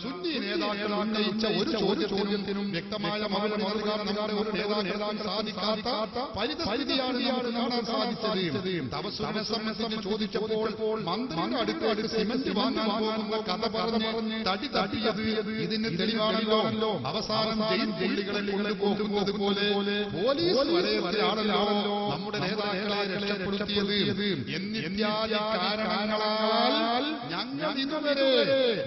സുന്നി നേതാക്കൾ ഉന്നയിച്ച ഒരു ചോദ്യത്തിനും വ്യക്തമായ മറുപടി നൽകാൻ നമ്മുടെ ഒരു നേതാക്കളാൻ സാധിക്കാത്ത പരിതസ്ഥിതിയാണ് നമുക്ക് കാണാൻ സാധിച്ചത്. തവസ്സുലിനെ സംബന്ധിച്ച് ചോദിച്ചപ്പോൾ മന്ത്രിയുടെ അടുത്ത് സിമന്റ് വാങ്ങാൻ പോകുന്ന കഥ പറഞ്ഞ് തട്ടിയത് ഇതിന് തെളിവാണല്ലോ. അവസാനം ജയിൽ പുള്ളികളെ കൊണ്ടുപോകുന്നത് പോലെ പോലീസ് വരെയാണല്ലോ നമ്മുടെ നേതാക്കളെ രക്ഷപ്പെടുത്തിയത്. എന്നിത്യാദി കാരണങ്ങളാൽ ഞങ്ങൾ ഇതുവരെ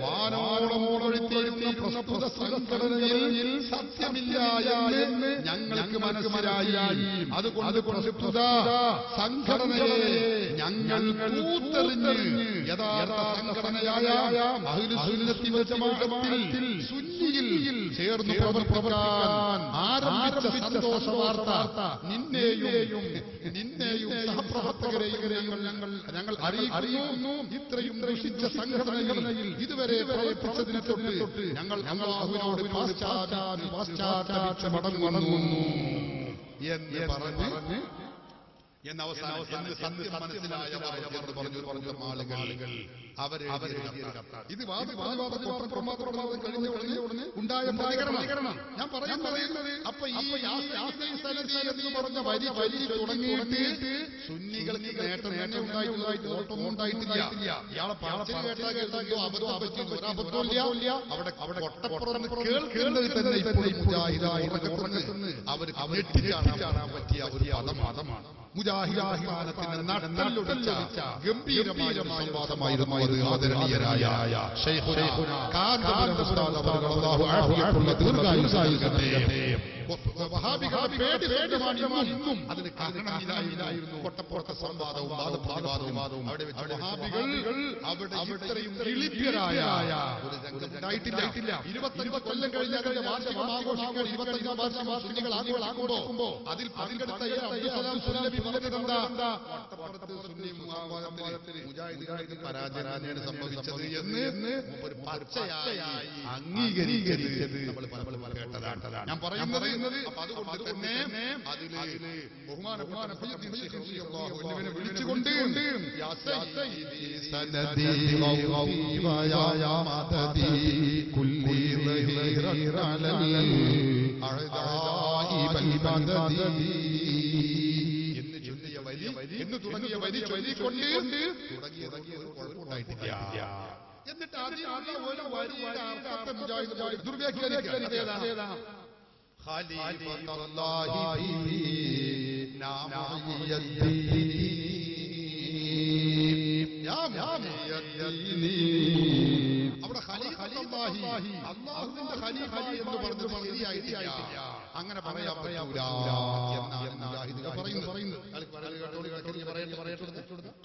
വാനോളം ഒഴുത്തിയിരുന്ന പ്രസ്തുത സംഘടനയിൽ സത്യമില്ല എന്ന് ഞങ്ങൾക്ക് മനസ്സിലായി. അതുകൊണ്ട് പ്രസ്തുത സംഘടനയെ ഞങ്ങൾ കൂത്തെറിഞ്ഞ് യഥാർത്ഥ സംഘടനയായ അഹ്ലുസുന്നത്തി വൽ ജമാഅത്തിൽ സുന്നിയിൽ ചേർന്ന് പ്രവർത്തിക്കാൻ ആരംഭിച്ച സന്തോഷ വാർത്ത നിന്നെയും സഹപ്രവർത്തകരെയും ഞങ്ങൾ അറിയിക്കുന്നു. ഇത്രയും ദുഷിച്ച സംഘടനയിൽ ഇതുവരെ പ്രവർത്തിച്ചതിനെ തൊട്ട് ഞങ്ങൾ അല്ലാഹുവിനോട് പാശ്ചാത്തപിച്ച് മടങ്ങുന്നു എന്ന് പറഞ്ഞ് എന്നവസാനം സത്യം മനസ്സിലായ പറഞ്ഞു ആളുകൾ അവരെ ഇത് വാദപ്രമാദം കഴിഞ്ഞ ഉടനെ ഉണ്ടായ പ്രതികരണം ഞാൻ പറയുന്നത്. അപ്പൊ ഈ എന്ന് പറഞ്ഞ വരി തുടങ്ങിയിട്ട് സുന്നികൾക്ക് നേട്ടം ഉണ്ടായിട്ടൊന്നും ഉണ്ടായിട്ടില്ല. ഇയാളെ കേട്ടോ അബദ്ധം പറ്റില്ല. അവിടെ കൊട്ടപ്പുറം കേൾക്കേണ്ടത് തന്നെ ഇപ്പോൾ മുജാഹിദാണെന്ന് അവർക്ക് കാണാൻ പറ്റിയ ഒരു പദമാണ്. മുജാഹിദാഹിമാനത്തിന് നട്ടലൊടിച്ച ഗംഭീരമായ സംവാദമായിരുന്നു ഇത്. ആദരണീയരായ ശൈഖുന കാന്തപുരം ഉസ്താദ് അവർക്ക് അല്ലാഹു ആഫിയത്തുള്ള ദീർഘായുസ്സ് നൽകട്ടെ. ഇന്നും അതിന് കാരണമില്ലായിരുന്നു കൊട്ടപ്പുറത്തെ സംവാദവും വാദപ്രതിവാദവും. അവിടെ വെച്ച് വഹാബികൾ അവിടെ ഇത്രയും കിളിപ്യരായ ഒരു രംഗം ഉണ്ടായിട്ടില്ല. 25 കൊല്ലം കഴിഞ്ഞ അതിന്റെ വാർഷികം ആഘോഷിക്കാൻ 25 വാർഷികം സുന്നികൾ ആഘോഷിക്കുമ്പോ അതിൽ പങ്കെടുത്ത അബ്ദുസ്സലാം സുല്ലമി പറഞ്ഞതെന്താ? വട്ടപ്പുറത്ത് സുന്നി മുജാഹിദുകാർക്ക് പരാജയം സംഭവിച്ചത് എന്ന് ഒരു പച്ചയായി അംഗീകരിച്ചത് നമ്മൾ പലപ്പോഴും കേട്ടതാണ്. ഞാൻ പറയുന്നത് അതുകൊണ്ട് തന്നെ അതില് ബഹുമാനപ്പെട്ട വിളിച്ചുകൊണ്ട് എന്ന് തുടങ്ങിയ വരി ചൊല്ലിക്കൊണ്ട് കുഴപ്പമുണ്ടായിട്ടില്ല. എന്നിട്ട് അതിനുള്ള ഒരു വരിയുടെ അർത്ഥത്തെ മുജാഹിദ് ദുർവ്യാഖ്യാനിക്കുക. ഖലീഫത്തുല്ലാഹി ഫീനാ മുഹയ്യദ്ദീൻ യാ മുഹയ്യദ്ദീൻ. അവിടെ ഖലീഫത്തുല്ലാഹി അല്ലാഹുവിന്റെ ഖലീഫ എന്ന് പറഞ്ഞത് ശരിയായിട്ടില്ല. അങ്ങനെ പറയാൻ പറ്റൂല എന്നാണ് മുജാഹിദുകൾ പറയുന്നത്.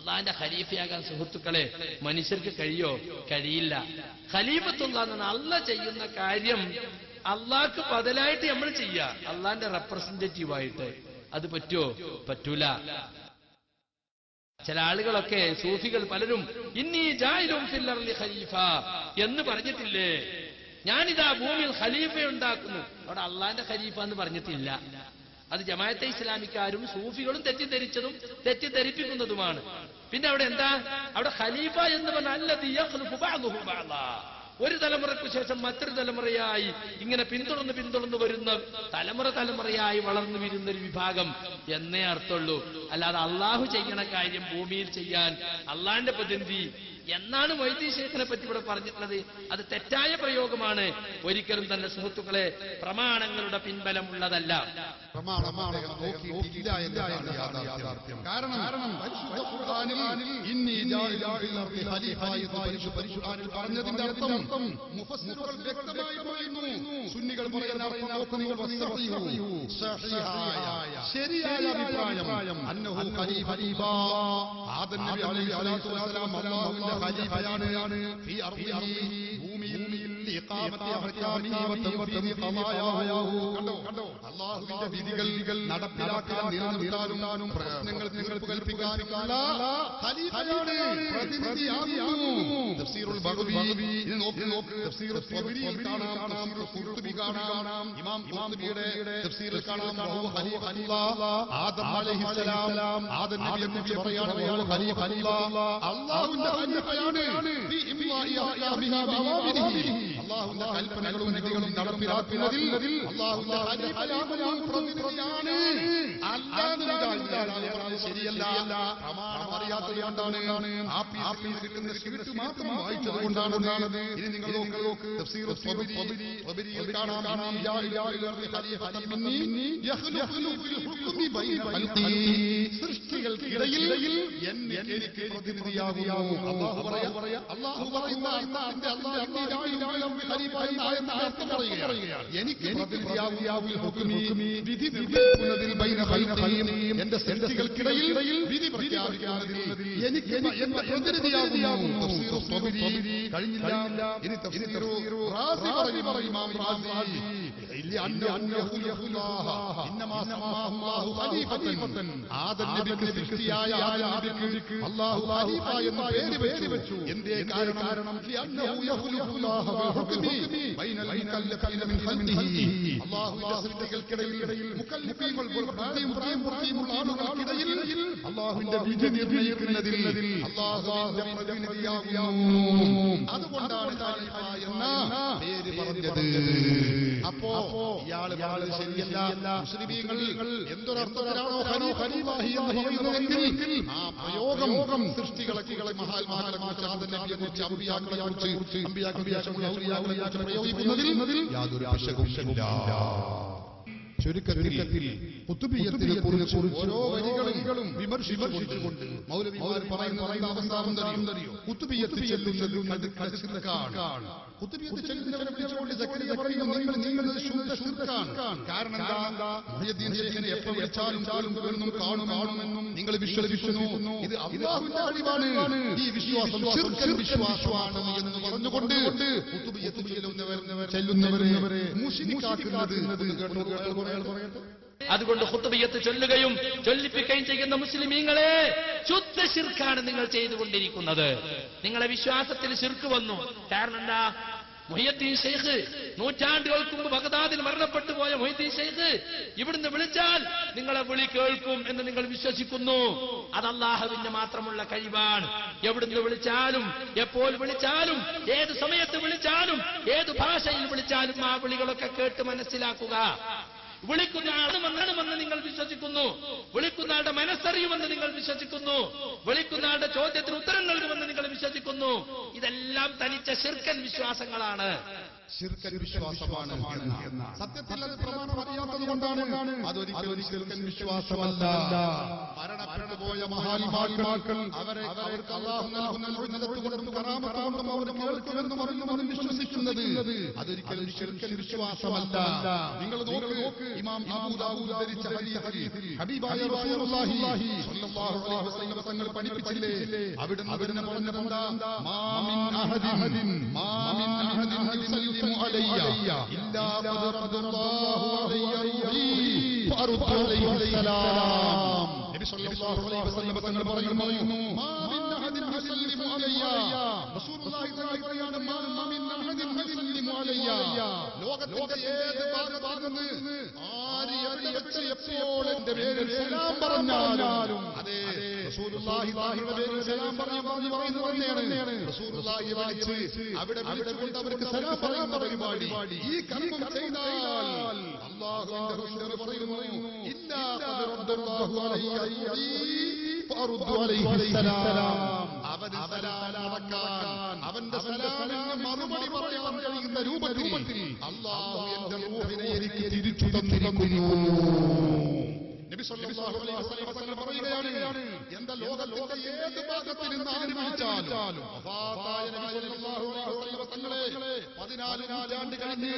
അള്ളാന്റെ ഖലീഫയാകാൻ സുഹൃത്തുക്കളെ മനുഷ്യർക്ക് കഴിയില്ല. ഖലീഫത്തുള്ള അല്ല ചെയ്യുന്ന കാര്യം അള്ളാഹ്ക്ക് ബദലായിട്ട് നമ്മൾ ചെയ്യുക, അള്ളാന്റെ റെപ്രസെന്റേറ്റീവായിട്ട്. അത് പറ്റൂല. ചില ആളുകളൊക്കെ സൂഫികൾ പലരും ഇന്നി ജായിലും ഫിൽ അർളി ഖലീഫ എന്ന് പറഞ്ഞിട്ടില്ലേ, ഞാനിതാ ഭൂമിയിൽ ഖലീഫ ഉണ്ടാക്കുന്നു. അവിടെ അള്ളാന്റെ ഖലീഫ എന്ന് പറഞ്ഞിട്ടില്ല. അത് ജമാഅത്തെ ഇസ്ലാമിക്കാരും സൂഫികളും തെറ്റിദ്ധരിപ്പിക്കുന്നതുമാണ്. പിന്നെ അവിടെ എന്താ? അവിടെ ഖലീഫ എന്ന് പറഞ്ഞാൽ അല്ലദീ യഖ്ലുഫു ബഅ്ദുഹു ബഅ്ദാ, ഒരു തലമുറയ്ക്ക് ശേഷം മറ്റൊരു തലമുറയായി ഇങ്ങനെ പിന്തുടർന്ന് വരുന്ന തലമുറയായി വളർന്നു വരുന്ന ഒരു വിഭാഗം എന്നേ അർത്ഥമുള്ളൂ. അല്ലാതെ അള്ളാഹു ചെയ്യണ കാര്യം ഭൂമിയിൽ ചെയ്യാൻ അള്ളാന്റെ പ്രതിനിധി എന്നാണ് മൊയ്തീൻ ശൈഖിനെ പറ്റി ഇവിടെ പറഞ്ഞിട്ടുള്ളത്. അത് തെറ്റായ പ്രയോഗമാണ്. ഒരിക്കലും തന്നെ സുഹൃത്തുക്കളെ പ്രമാണങ്ങളുടെ പിൻബലം ഉള്ളതല്ല. കാരണം പരിശുദ്ധ ഖുർആനിൽ ഇന്നി ജാഇലുൻ ഫിൽ അർളി ഖലീഫ എന്ന് പറഞ്ഞതിന്റെ അർത്ഥം മുഫസ്സിറുകൾ വ്യക്തമായി പറയുന്നു. സുന്നികൾ പറയുന്ന അർത്ഥം നോക്കുന്നു. ശരിയായ അഭിപ്രായം അന്നഹു ഖലീഫ ആദം നബി അലൈഹി സ്വലാത്തു വസ്സലാം അല്ലാഹുവിന്റെ ഖലീഫയാണ് ഫീ അർളിഹി ഭൂമിയിൽ ഇഖാമത്തി അഹ്കാമിഹി വതൻഫീദി ഖളായാഹു. കണ്ടോ അല്ലാഹുവിന്റെ വിധികൾ നടപ്പിലാക്കാൻ നിലനിർത്താനും പ്രശ്നങ്ങൾ തീർപ്പ് കൽപ്പിക്കാനുള്ള ഖലീഫയാണ്, പ്രതിനിധിയാകുന്നു. തഫ്സീറുൽ ബഗവി ഇത് നോക്ക്. തഫ്സീറുൽ ത്വബരിയിൽ കാണാം, തഫ്സീറുൽ ഖുർതുബി കാണാം, ഇമാം ഖുർതുബിയുടെ തഫ്സീറിൽ കാണാം വഹു ഖലീഫത്തുല്ലാഹ് ആദം അലൈഹിസ്സലാം. ആദം നബി എന്ന് പറയാണ് വഹു ഖലീഫത്തുല്ലാഹ്, അല്ലാഹുവിന്റെ ഖലീഫയാണ് ഫീ ഇംലാഇ അഹ്കാമിഹി വഅവാമിരിഹി, അല്ലാഹുവിന്റെ കൽപ്പനകളും വിധികളും നടപ്പിലാക്കുന്നതിൽ അല്ലാഹുവിന്റെ ഖലീഫയാകുന്നു, പ്രതിനിധിയാണ്. അല്ലാതെ പറഞ്ഞത് ശരിയല്ല. പ്രമാണം അറിയാത്തതുകൊണ്ടാണ്, ആപ്പീസിൽ കിട്ടുന്ന സ്ക്രിപ്റ്റ് മാത്രം വായിച്ചത് കൊണ്ടാണ്. ഇനി നിങ്ങൾ നോക്ക് തഫ്സീറുൽ ത്വബരിയിൽ കാണാം സൃഷ്ടികൾക്കിടയിൽ എനിക്ക് പ്രതിനിധിയാകുന്നു. അല്ലാഹു എനിക്ക് പ്രതിനിധിയാകുന്നു. വിധി നിർവഹിക്കുന്നതിൽ എന്റെ സൃഷ്ടികൾക്കിടയിൽ വിധി പ്രഖ്യാപിക്കുന്നതിൽ എനിക്ക് പ്രതിനിധിയാകുന്നു. കഴിഞ്ഞില്ല. ഇനി തഫ്സീറു റാസി പറയും ഇമാം റാസി ആദം നബിക്ക് സൃഷ്ടിയായ ആദം നബിക്ക് അല്ലാഹു ഖലീഫ എന്ന് പേര് വെച്ചു. എന്തേ കാരണം? അല്ലാഹുവിന്റെ സൃഷ്ടികൾക്കിടയിൽ മുക്കല്ലിഫീങ്ങൾ പ്രായമുള്ള ആളുകൾക്കിടയിൽ അല്ലാഹുവിന്റെ വിധി നിർണ്ണയിക്കുന്നതിൽ അല്ലാഹുവിന്റെ പ്രതിനിധിയാകുന്നു. അതുകൊണ്ടാണ് ഖലീഫ എന്ന പേര് പറഞ്ഞത്. അപ്പോ ഇയാള് പറഞ്ഞത് ശരിയല്ല. മുസ്ലിമീങ്ങൾ എന്തൊരർത്ഥത്തിലാണോ ഖലീഫാഹി എന്ന് പറയുന്നതെങ്കിൽ ആ പ്രയോഗം സൃഷ്ടികളെ മഹാത്മാക്കളെ കുറിച്ച് ആദം നബിയെ കുറിച്ച് അമ്പിയാക്കളെ കുറിച്ച് പ്രയോഗിക്കുന്നതിൽ യാതൊരു പിശകുമില്ല. ചുരുക്കത്തിൽ ഖുതുബിയ്യത്തിനെ കുറിച്ച് ഓരോ വരികളും വിമർശിച്ചുകൊണ്ട് മൗലവിമാർ പറയുന്ന അവസ്ഥാന്തറിയോ ഖുതുബിയ്യത്ത് ചെല്ലുന്നത് ശിർക്കാണ്. ഖുതുബിയ്യത്ത് ചെല്ലുന്നവരെ വിളിച്ചുകൊണ്ട് സക്കരിയ പറയുന്നു നിങ്ങൾ ശുദ്ധ ശിർക്കാണ്. കാരണം എന്താ? മുഹയ്യദ്ദീൻ ശൈഖിനെ എപ്പോൾ വിളിച്ചാലും കാണുമെന്നും നിങ്ങൾ വിശ്വസിക്കുന്നു. ഇത് അല്ലാഹുവിന്റെ അറിവാണ്. ഈ വിശ്വാസം ശിർക്കൻ വിശ്വാസമാണ് എന്ന് പറഞ്ഞുകൊണ്ട് ഖുതുബിയ്യത്ത് ചെല്ലുന്നവരെ മുശ്രിക്കാക്കുന്നത് അതുകൊണ്ട് ഖുതുബിയ്യത്ത് ചൊല്ലുകയും ചൊല്ലിപ്പിക്കുകയും ചെയ്യുന്ന മുസ്ലിമീങ്ങളെ ശുദ്ധ ശിർക്കാണ് നിങ്ങൾ ചെയ്തുകൊണ്ടിരിക്കുന്നത്. നിങ്ങളെ വിശ്വാസത്തിൽ ശിർക്ക് വന്നു. കാരണം എന്താ? മുഹയ്യദ്ദീൻ ശൈഖ് നൂറ്റാണ്ടുകൾക്ക് മുമ്പ് ബഗ്ദാദിൽ മരണപ്പെട്ടു പോയ മുഹയ്യദ്ദീൻ ശൈഖ് ഇവിടുന്ന് വിളിച്ചാൽ നിങ്ങളെ വിളി കേൾക്കും എന്ന് നിങ്ങൾ വിശ്വസിക്കുന്നു. അത് അല്ലാഹുവിന്റെ മാത്രമുള്ള കഴിവാണ്. എവിടുന്ന് വിളിച്ചാലും എപ്പോൾ വിളിച്ചാലും ഏത് സമയത്ത് വിളിച്ചാലും ഏത് ഭാഷയിൽ വിളിച്ചാലും ആ വിളികളൊക്കെ കേട്ട് മനസ്സിലാക്കുക. വിളിക്കുന്ന ആളുമെന്ന് നിങ്ങൾ വിശ്വസിക്കുന്നു. വിളിക്കുന്ന ആളുടെ മനസ്സറിയുമെന്ന് നിങ്ങൾ വിശ്വസിക്കുന്നു. വിളിക്കുന്ന ആളുടെ ചോദ്യത്തിന് ഉത്തരം നൽകുമെന്ന് നിങ്ങൾ വിശ്വസിക്കുന്നു. ഇതെല്ലാം തനിച്ച ശിർക്കൻ വിശ്വാസങ്ങളാണ്. ശിർക്കൻ വിശ്വാസമാണ്. സത്യത്തിൽ അത് പ്രമാണം അറിയാത്തത് കൊണ്ടാണ്. അതൊരിക്കലും ശിർക്കൻ വിശ്വാസമല്ല. മരണപ്പെട്ടു പോയ മഹാത്മാക്കൾ അവർക്ക് അല്ലാഹു നൽകുന്ന മുഅ്ജിസത്തുകൊണ്ടും കറാമത്തുകൊണ്ടും അവർ കേൾക്കുമെന്നും അറിയുമെന്നും വിശ്വസിക്കുന്നത് അതൊരിക്കലും ശിർക്കൻ വിശ്വാസമല്ല. നിങ്ങൾ നോക്ക്, ഇമാം അബൂ ദാവൂദ് ധരിച്ച ഹദീസിൽ ഹബീബായ റസൂലുള്ളാഹി സ്വല്ലല്ലാഹു അലൈഹി വസല്ലം തങ്ങൾ പഠിപ്പിച്ചില്ലേ? അവിടുന്ന് പറഞ്ഞതെന്താ? മാ മിൻ അഹദിൻ യുസല്ലിമു അലയ്യ ഇല്ലാ ഖദ റദ്ദല്ലാഹു അലയ്യ റൂഹി ഫഅറുദ്ദു അലൈഹി സലാം. നബി സ്വല്ലല്ലാഹു അലൈഹി വസല്ലം തങ്ങൾ പറയുന്നു, മാ മിൻ അഹദിൻ യുസല്ലിമു അലയ്യ. റസൂലുള്ളാഹി തങ്ങൾ പറയാണ്, മാ മിൻ അഹദിൻ യുസല്ലിമു അലയ്യ. ലോകത്തിന്റെ ഏത് ഭാഗത്തുനിന്ന് ആര് എവിടെ വെച്ച് എപ്പോൾ എന്റെ പേരിൽ സലാം പറഞ്ഞാലും അതെ റസൂലുള്ളാഹി തങ്ങളുടെ പേരിൽ സലാം പറയുന്നത് തന്നെയാണ്. റസൂലുള്ളാഹി വിളിച്ച് അവിടെ വിളിച്ചുകൊണ്ട് അവർക്ക് സലാം പറയുന്ന പരിപാടി ഈ കർമ്മം ചെയ്താൽ അല്ലാഹുവിന്റെ റസൂൽ പറയുന്നു, ഇല്ലാ ഖദ റദ്ദല്ലാഹു അലൈഹി ഫഅറുദ്ദു അലൈഹി സലാം. അവന്റെ സലാം അടക്കാൻ, അവന്റെ സലാമിന് മറുപടി പറയാൻ കഴിയുന്ന രൂപത്തിൽ അല്ലാഹു എന്റെ റൂഹിനെ എനിക്ക് തിരിച്ചു തന്നിരിക്കുന്നു. നബി സല്ലല്ലാഹു അലൈഹി വസല്ലം തങ്ങൾ പറയുകയാണ്, എന്താ ലോകത്തിന്റെ ഏത് ഭാഗത്തിൽ നിന്ന് ആര് വിളിച്ചാലും വഫാത്തായ നബി സല്ലല്ലാഹു അലൈഹി വസല്ലം തങ്ങളെ 14 നൂറ്റാണ്ട് കഴിഞ്ഞ്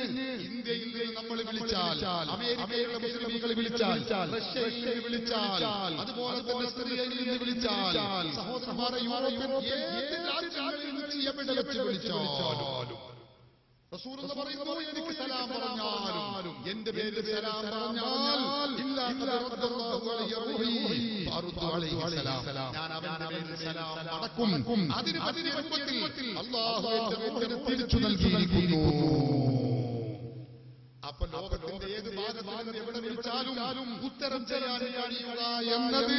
ഇന്ത്യയിൽ നിന്ന് നമ്മൾ വിളിച്ചാൽ, അമേരിക്കയിലെ മുസ്ലിമീങ്ങൾ വിളിച്ചാൽ, റഷ്യയിൽ വിളിച്ചാൽ, അതുപോലെ തന്നെ സിറിയയിൽ നിന്ന് വിളിച്ചാൽ, സഹോദരന്മാരെ യൂറോപ്യൻ ഏത് രാജ്യങ്ങളിൽ നിന്ന് എവിടെ വെച്ച് വിളിച്ചാലും റസൂലുള്ളാഹി പറയുന്നു, എനിക്ക് സലാം പറഞ്ഞാലും എന്റെ പേരിൽ സലാം പറഞ്ഞാൽ ഇല്ലാ ഖദ റദ്ദല്ലാഹു അലൈഹി റൂഹി ഫഅറുദ്ദു അലൈഹി സലാം. ഞാൻ അവന്റെ പേരിൽ സലാം മടക്കും. അതിന് രൂപത്തിൽ അല്ലാഹു എന്റെ റൂഹിനെ തിരിച്ചു നൽകിയിരിക്കുന്നു. അപ്പൊ ലോകത്തിന്റെ ഏത് ഭാഗത്ത് എവിടെ വിളിച്ചാലും ഉത്തരം ചെയ്യാൻ കഴിയുക എന്നത്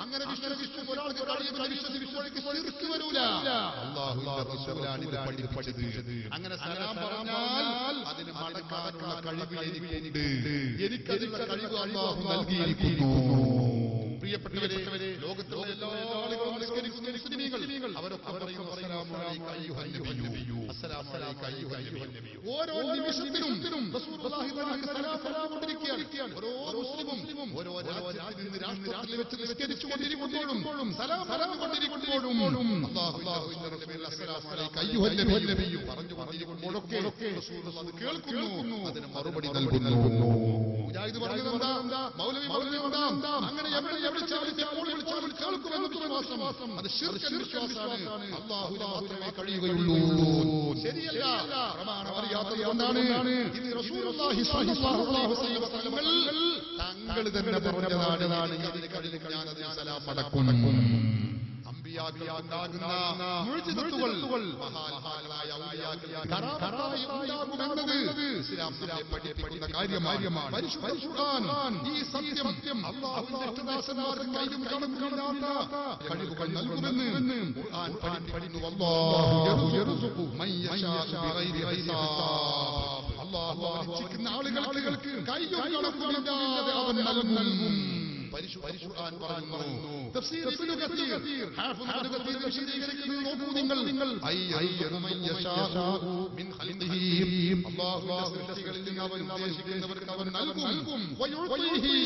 അങ്ങനെ വിശ്വസിച്ചു ഒരാൾക്ക് കഴിയുന്ന വിശ്വസിക്കുമ്പോഴേക്ക് ശിർക്ക് വരൂല. അല്ലാഹുവിന്റെ റസൂലാണ് ഇത് പഠിപ്പിച്ചത്. അങ്ങനെ സലാം പറഞ്ഞാൽ അതിന് മടക്കാനുള്ള കഴിവ് എനിക്കുണ്ട്. എനിക്കതിനുള്ള കഴിവ് അല്ലാഹു നൽകിയിരിക്കുന്നു. പ്രിയപ്പെട്ടവരെ, ലോകത്തുള്ള എല്ലാ ആളുകളും നിസ്കരിക്കുന്ന മുസ്ലിമീങ്ങൾ അവരൊക്കെ പറയുന്നു, അസ്സലാമു അലൈക അയ്യുഹൻ നബിയ്യു, അസ്സലാമു അലൈക അയ്യുഹൻ നബിയ്യു. ഓരോ നിമിഷത്തിലും റസൂലുള്ളാഹി തആല സലാം കൊണ്ടിരിക്കുകയാണ്. ഓരോ മുസ്ലിമും ഓരോ രാജ്യത്തിൽ നിന്ന് രാഷ്ട്രത്തിൽ വെച്ച് നിസ്കരിച്ചു കൊണ്ടിരിക്കുമ്പോഴും സലാം കൊണ്ടിരിക്കുമ്പോഴും അല്ലാഹുവിന്റെ റസൂൽ അസ്സലാമു അലൈക അയ്യുഹൻ നബിയ്യു പറഞ്ഞുകൊണ്ടിരിക്കുമ്പോഴൊക്കെ റസൂലുള്ളാഹി കേൾക്കുന്നു, അതിന് മറുപടി നൽകുന്നു. മുജാഹിദ് പറഞ്ഞതെന്താ? മൗലവി എന്താ? അങ്ങനെ എവിടെ വിളിച്ചാലും എപ്പോൾ വിളിച്ചാലും കേൾക്കുമെന്ന് വിശ്വാസം അത് ശിർക്കൻ വിശ്വാസമാണ്. അല്ലാഹുവിനെ മാത്രമേ കഴിയുകയുള്ളൂ. ശരിയല്ല, പ്രമാണം അറിയാത്തത് കൊണ്ടാണ് ഇത് റസൂലുള്ളാഹി സ്വല്ലല്ലാഹു അലൈഹി വസല്ലം തങ്ങൾ തന്നെ പറഞ്ഞതാണ്. ഇതിന് കഴിയും, ഞാൻ അതിന് സലാം മടക്കും. അമ്പിയാക്കൾക്കുണ്ടാകുന്ന മുഅ്ജിസത്തുകൾ മഹാന്മാരായ ഔലിയാക്കൾക്ക് ഉണ്ടാകുമെന്നത് ഇസ്ലാം നമ്മെ പഠിപ്പിക്കുന്ന കാര്യമാണ്. പരിശുദ്ധ ഖുർആൻ ഈ സത്യം അല്ലാഹുവിന്റെ ഇഷ്ടദാസന്മാർക്ക് കയ്യും കണക്കുമില്ലാത്ത കഴിവുകൾ നൽകുമെന്ന് ഖുർആൻ പഠിപ്പിക്കുന്നു. അല്ലാഹു യർസുഖു മൻ യശാഉ ബിഗൈരി ഹിസാബ്. അല്ലാഹു ഇച്ഛിക്കുന്ന ആളുകൾക്ക് കയ്യും കണക്കുമില്ലാതെ അവൻ നൽകും. പരിശുദ്ധ ഖുർആൻ പറയുന്നു. തഫ്സീർ ഇബ്നു കസീർ ഹാഫിദ് ഇബ്നു കസീർ വിശദീകരിക്കുന്നത് നോക്കൂ നിങ്ങൾ. അയ്യദു മൻ യശാഉ മിൻ ഖൽഖിഹി, അല്ലാഹുവിന്റെ സൃഷ്ടികളിൽ നിന്ന് അവൻ ഉദ്ദേശിക്കുന്നവർക്ക് അവൻ നൽകും. വയുഅതിഹി,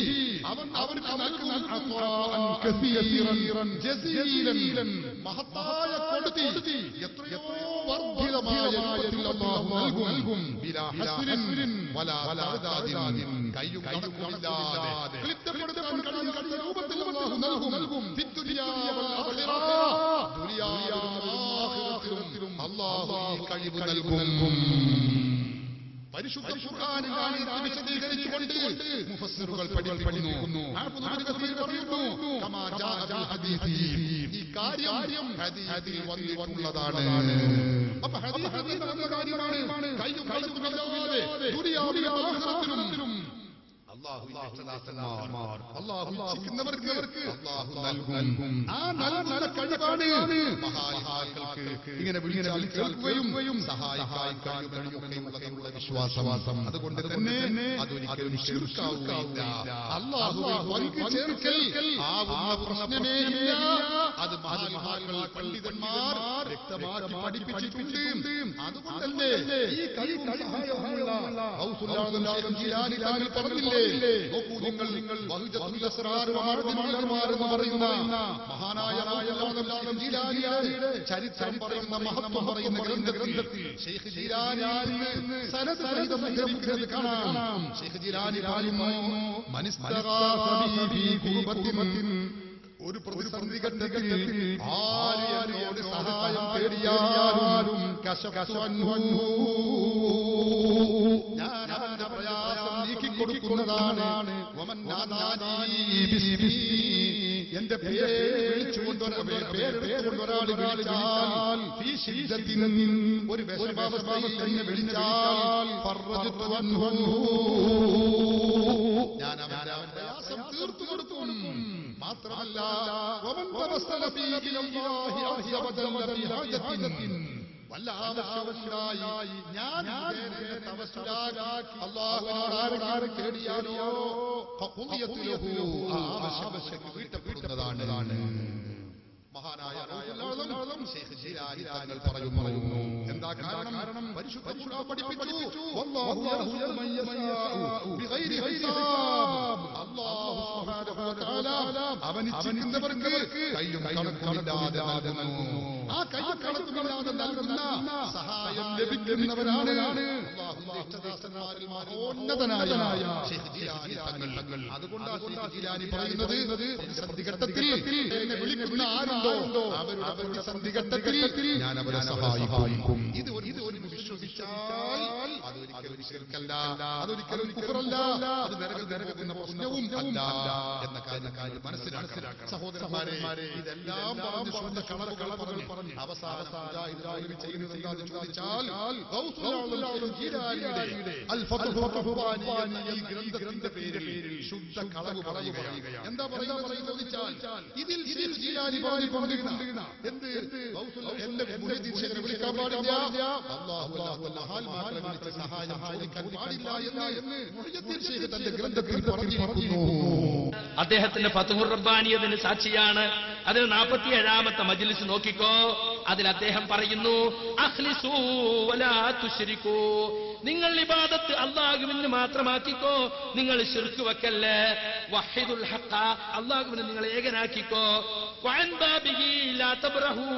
അവർക്ക് നൽകും അത്വാഅൻ കസീറൻ ജസീലൻ, മഹത്തായ കൊടുതി, എത്രയോ വർദ്ധിതമായ രൂപത്തിൽ അല്ലാഹു നൽകും. ബിലാ ഹസ്രിൻ വലാ തഅദാദിൻ, കയ്യും കണക്കുമില്ലാതെ ക്ലിപ്തപ്പെടുത്താൻ കഴിയാത്ത രൂപത്തിൽ അല്ലാഹു നൽകും. ഫിദ്ദുനിയാ വൽ ആഖിറ, ദുനിയാവിലും ആഖിറത്തിലും അല്ലാഹു ഈ കഴിവ് നൽകും. പരിശുദ്ധ ഖുർആനിൽ ആയത്ത് വിശദീകരിച്ചുകൊണ്ട് മുഫസ്സിറുകൾ പഠിപ്പിക്കുന്നു. ഹാഫിദ് ഇബ്നു കസീർ പറയുന്നു, കമാ ജാഅ ഫിൽ ഹദീസ്, ഈ കാര്യം ഹദീസിൽ വന്നിട്ടുള്ളതാണ്. അപ്പോൾ ഹദീസിൽ വന്ന കാര്യമാണ് കയ്യും കണക്കുമില്ലാതെ ദുനിയാവിലും ആഖിറത്തിലും അല്ലാഹു ഇഷ്ടദാസന്മാർ, അല്ലാഹു ഇച്ഛിക്കുന്നവർക്ക് അല്ലാഹു നൽകും. ആ നൽകുന്ന കഴിവാണ് മഹാന്മാർക്ക് ഇങ്ങനെ വിളിച്ചാൽ കേൾക്കുകയും സഹായിക്കാൻ കഴിയുമെന്നുള്ള വിശ്വാസം. അതുകൊണ്ട് തന്നെ അതൊരിക്കലും ശിർക്കാവുകയില്ല. അല്ലാഹു പങ്കു ചേർക്കൽ ആവുന്ന പ്രശ്നമേ ഇല്ല. അത് മഹാന്മാർ പണ്ഡിതന്മാർ വ്യക്തമാക്കി പഠിപ്പിച്ചിട്ടുണ്ട്. അതുകൊണ്ടല്ലേ ഈ കഴിവും സഹായവുമുള്ള ഗൗസുൽ ആദം ജിലാനി തങ്ങൾ പറഞ്ഞില്ലേ, നോക്കൂ നിങ്ങൾ വഹ്ജത്തുൽ അസ്റാർ വമഅദിമാർ എന്ന് പറയുന്ന മഹാനായ ഗൗസുൽ ആദം ജിലാനിയുടെ ചരിത്രം പറയുന്ന മഹത്വം പറയുന്ന ഗ്രന്ഥത്തിൽ ശൈഖ് ജിലാനി സനദ് സഹിതം ഉദ്ധരിക്കുന്നത് കാണാം. ശൈഖ് ജിലാനി പറയുന്നു, മനിസ്തഗാസ ബി ഖുബത്തിൻ, ഒരു പ്രതിസന്ധി ഘട്ടത്തിൽ ആര് എന്നോട് സഹായം തേടിയാലും കശഫ്തു അൻഹു, ഞാൻ അവന്റെ പ്രയാസം നീക്കിക്കൊടുക്കുന്നതാണ്. വമൻ നാദാനി ബിസ്മി, എന്റെ പേര് വിളിച്ചുകൊണ്ട് ഒരാൾ വിളിച്ചാൽ ഫീ ശിദ്ദത്തിൻ, ഒരു വിഷമാവസ്ഥയിൽ എന്നെ വിളിച്ചാൽ ഫർറജ്തു അൻഹു, ഞാൻ അവന്റെ പ്രയാസം തീർത്തു കൊടുക്കും. മാത്രമല്ല വമൻ തവസ്സല ഫീ ഇലല്ലാഹി അസ്സ വജല്ല ഫീ ഹാജത്തിൻ, വല്ല ആവശ്യമുണ്ടായി ഞാൻ തവസ്സുലാക്കി അല്ലാഹുവിനോട് ആരും തേടിയാലോ ഫഖുദിയത്തുലഹു, ആ ആവശ്യം വീട്ടപ്പെടുന്നതാണ്. മഹാനായ ശൈഖ് ജിലാനി തങ്ങൾ പറയുന്നു, എന്താ കാരണം? പരിശുദ്ധ ഖുർആൻ പഠിപ്പിച്ചു, വല്ലാഹു യർസുഖു മൻ യശാഉ ബിഗൈരി ഹിസാബ്, അല്ലാഹു സുബ്ഹാനഹു വ തആല അവൻ ഇച്ഛിക്കുന്നവർക്ക് കയ്യും കണക്കുമില്ലാതെ നൽകുന്നു. ആ കയ്യും കണക്കുമില്ലാതെ നൽകുന്ന സഹായം ലഭിക്കുന്നവരാണ് അല്ലാഹുവിന്റെ ഇഷ്ടദാസന്മാരിൽ മഹോന്നതനായ ശൈഖ് ജിലാനി തങ്ങൾ. അതുകൊണ്ടാണ് ശൈഖ് ജിലാനി പറയുന്നത്, പ്രതിസന്ധി ഘട്ടത്തിൽ എന്നെ വിളിക്കുന്ന ആരുണ്ടോ അവരുടെ പ്രതിസന്ധി ഘട്ടത്തിൽ ഞാൻ അവരെ സഹായിക്കും. ഇത് ഒരു വിശ്വസിച്ചാൽ അതൊരിക്കലും ശിർക്കല്ല, അതൊരിക്കലും കുഫറല്ല, അത് നരകത്തിൽ പോകുന്ന പ്രശ്നവും അല്ല എന്ന കാര്യം മനസ്സിലാക്കണം. സഹോദരന്മാരെ, ഇതെല്ലാം പറഞ്ഞു ശുദ്ധ കളവുകൾ പറഞ്ഞു അവസാനം ചെയ്യുന്നത് എന്താണെന്ന് ചോദിച്ചാൽ ഗൗസുൽ ആദം ജിലാനിയുടെ അൽ ഫത്ഹു റബ്ബാനി എന്ന ഈ ഗ്രന്ഥത്തിന്റെ പേരിൽ ശുദ്ധ കളവ് പറയുകയാണ്. എന്താ പറയുന്നത് ചോദിച്ചാൽ, ഇതിൽ ശൈഖ് ജിലാനി പറഞ്ഞിരിക്കുന്ന എന്ത് എന്റെ മുരീദിനെ വിളിക്കാൻ പാടില്ല, അല്ലാഹു മഹാന്മാരെ വിളിച്ച് സഹായം ചോദിക്കാൻ പാടില്ല എന്ന് മുഹയ്യിദ്ദീൻ ശൈഖ് തന്റെ ഗ്രന്ഥത്തിൽ പറഞ്ഞിരിക്കുന്നു. അദ്ദേഹത്തിന്റെ ഫത്ഹുർ റബ്ബാനി അതിന് സാക്ഷിയാണ്. അതിന് 47ാമത്തെ മജ്ലിസ് നോക്കിക്കോ. അതിൽ അദ്ദേഹം പറയുന്നു, അഖ്ലിസൂ വലാ തുശ്രികൂ, നിങ്ങൾ ഇബാദത്ത് അല്ലാഹുവിന് മാത്രമാക്കിക്കോ, നിങ്ങൾ ശിർക്ക് വെക്കല്ലേ. വഹിദുൽ ഹഖ, അല്ലാഹുവിനെ നിങ്ങൾ ഏകനാക്കിക്കോ. വഅൻ ബാബിഹി ലാ തബ്റഹൂ,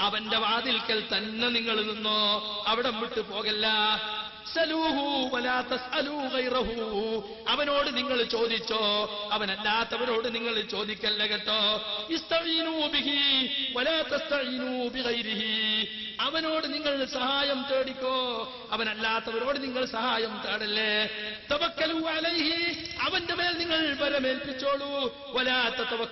അവന്റെ വാതിൽക്കൽ തന്നെ നിങ്ങൾ നിന്നോ, അവിടെ വിട്ടു പോകല്ല. സലൂഹു വലാ തസ്അലൂ ഗൈറഹു, അവനോട് നിങ്ങൾ ചോദിച്ചോ, അവനല്ലാത്തവരോട് നിങ്ങൾ ചോദിക്കല്ല കേട്ടോ. ഇസ്തഈനൂ ബിഹി വലാ തസ്തഈനൂ ബിഗൈരിഹി, അവനോട് നിങ്ങൾ സഹായം തേടിക്കോ, അവനല്ലാത്തവരോട് നിങ്ങൾ സഹായം തേടല്ലേ. തവക്കലൂ അലൈഹി, അവന്റെ മേൽ നിങ്ങൾ ബലമേൽപ്പിച്ചോളൂ. വലാ തതവക്കലൂ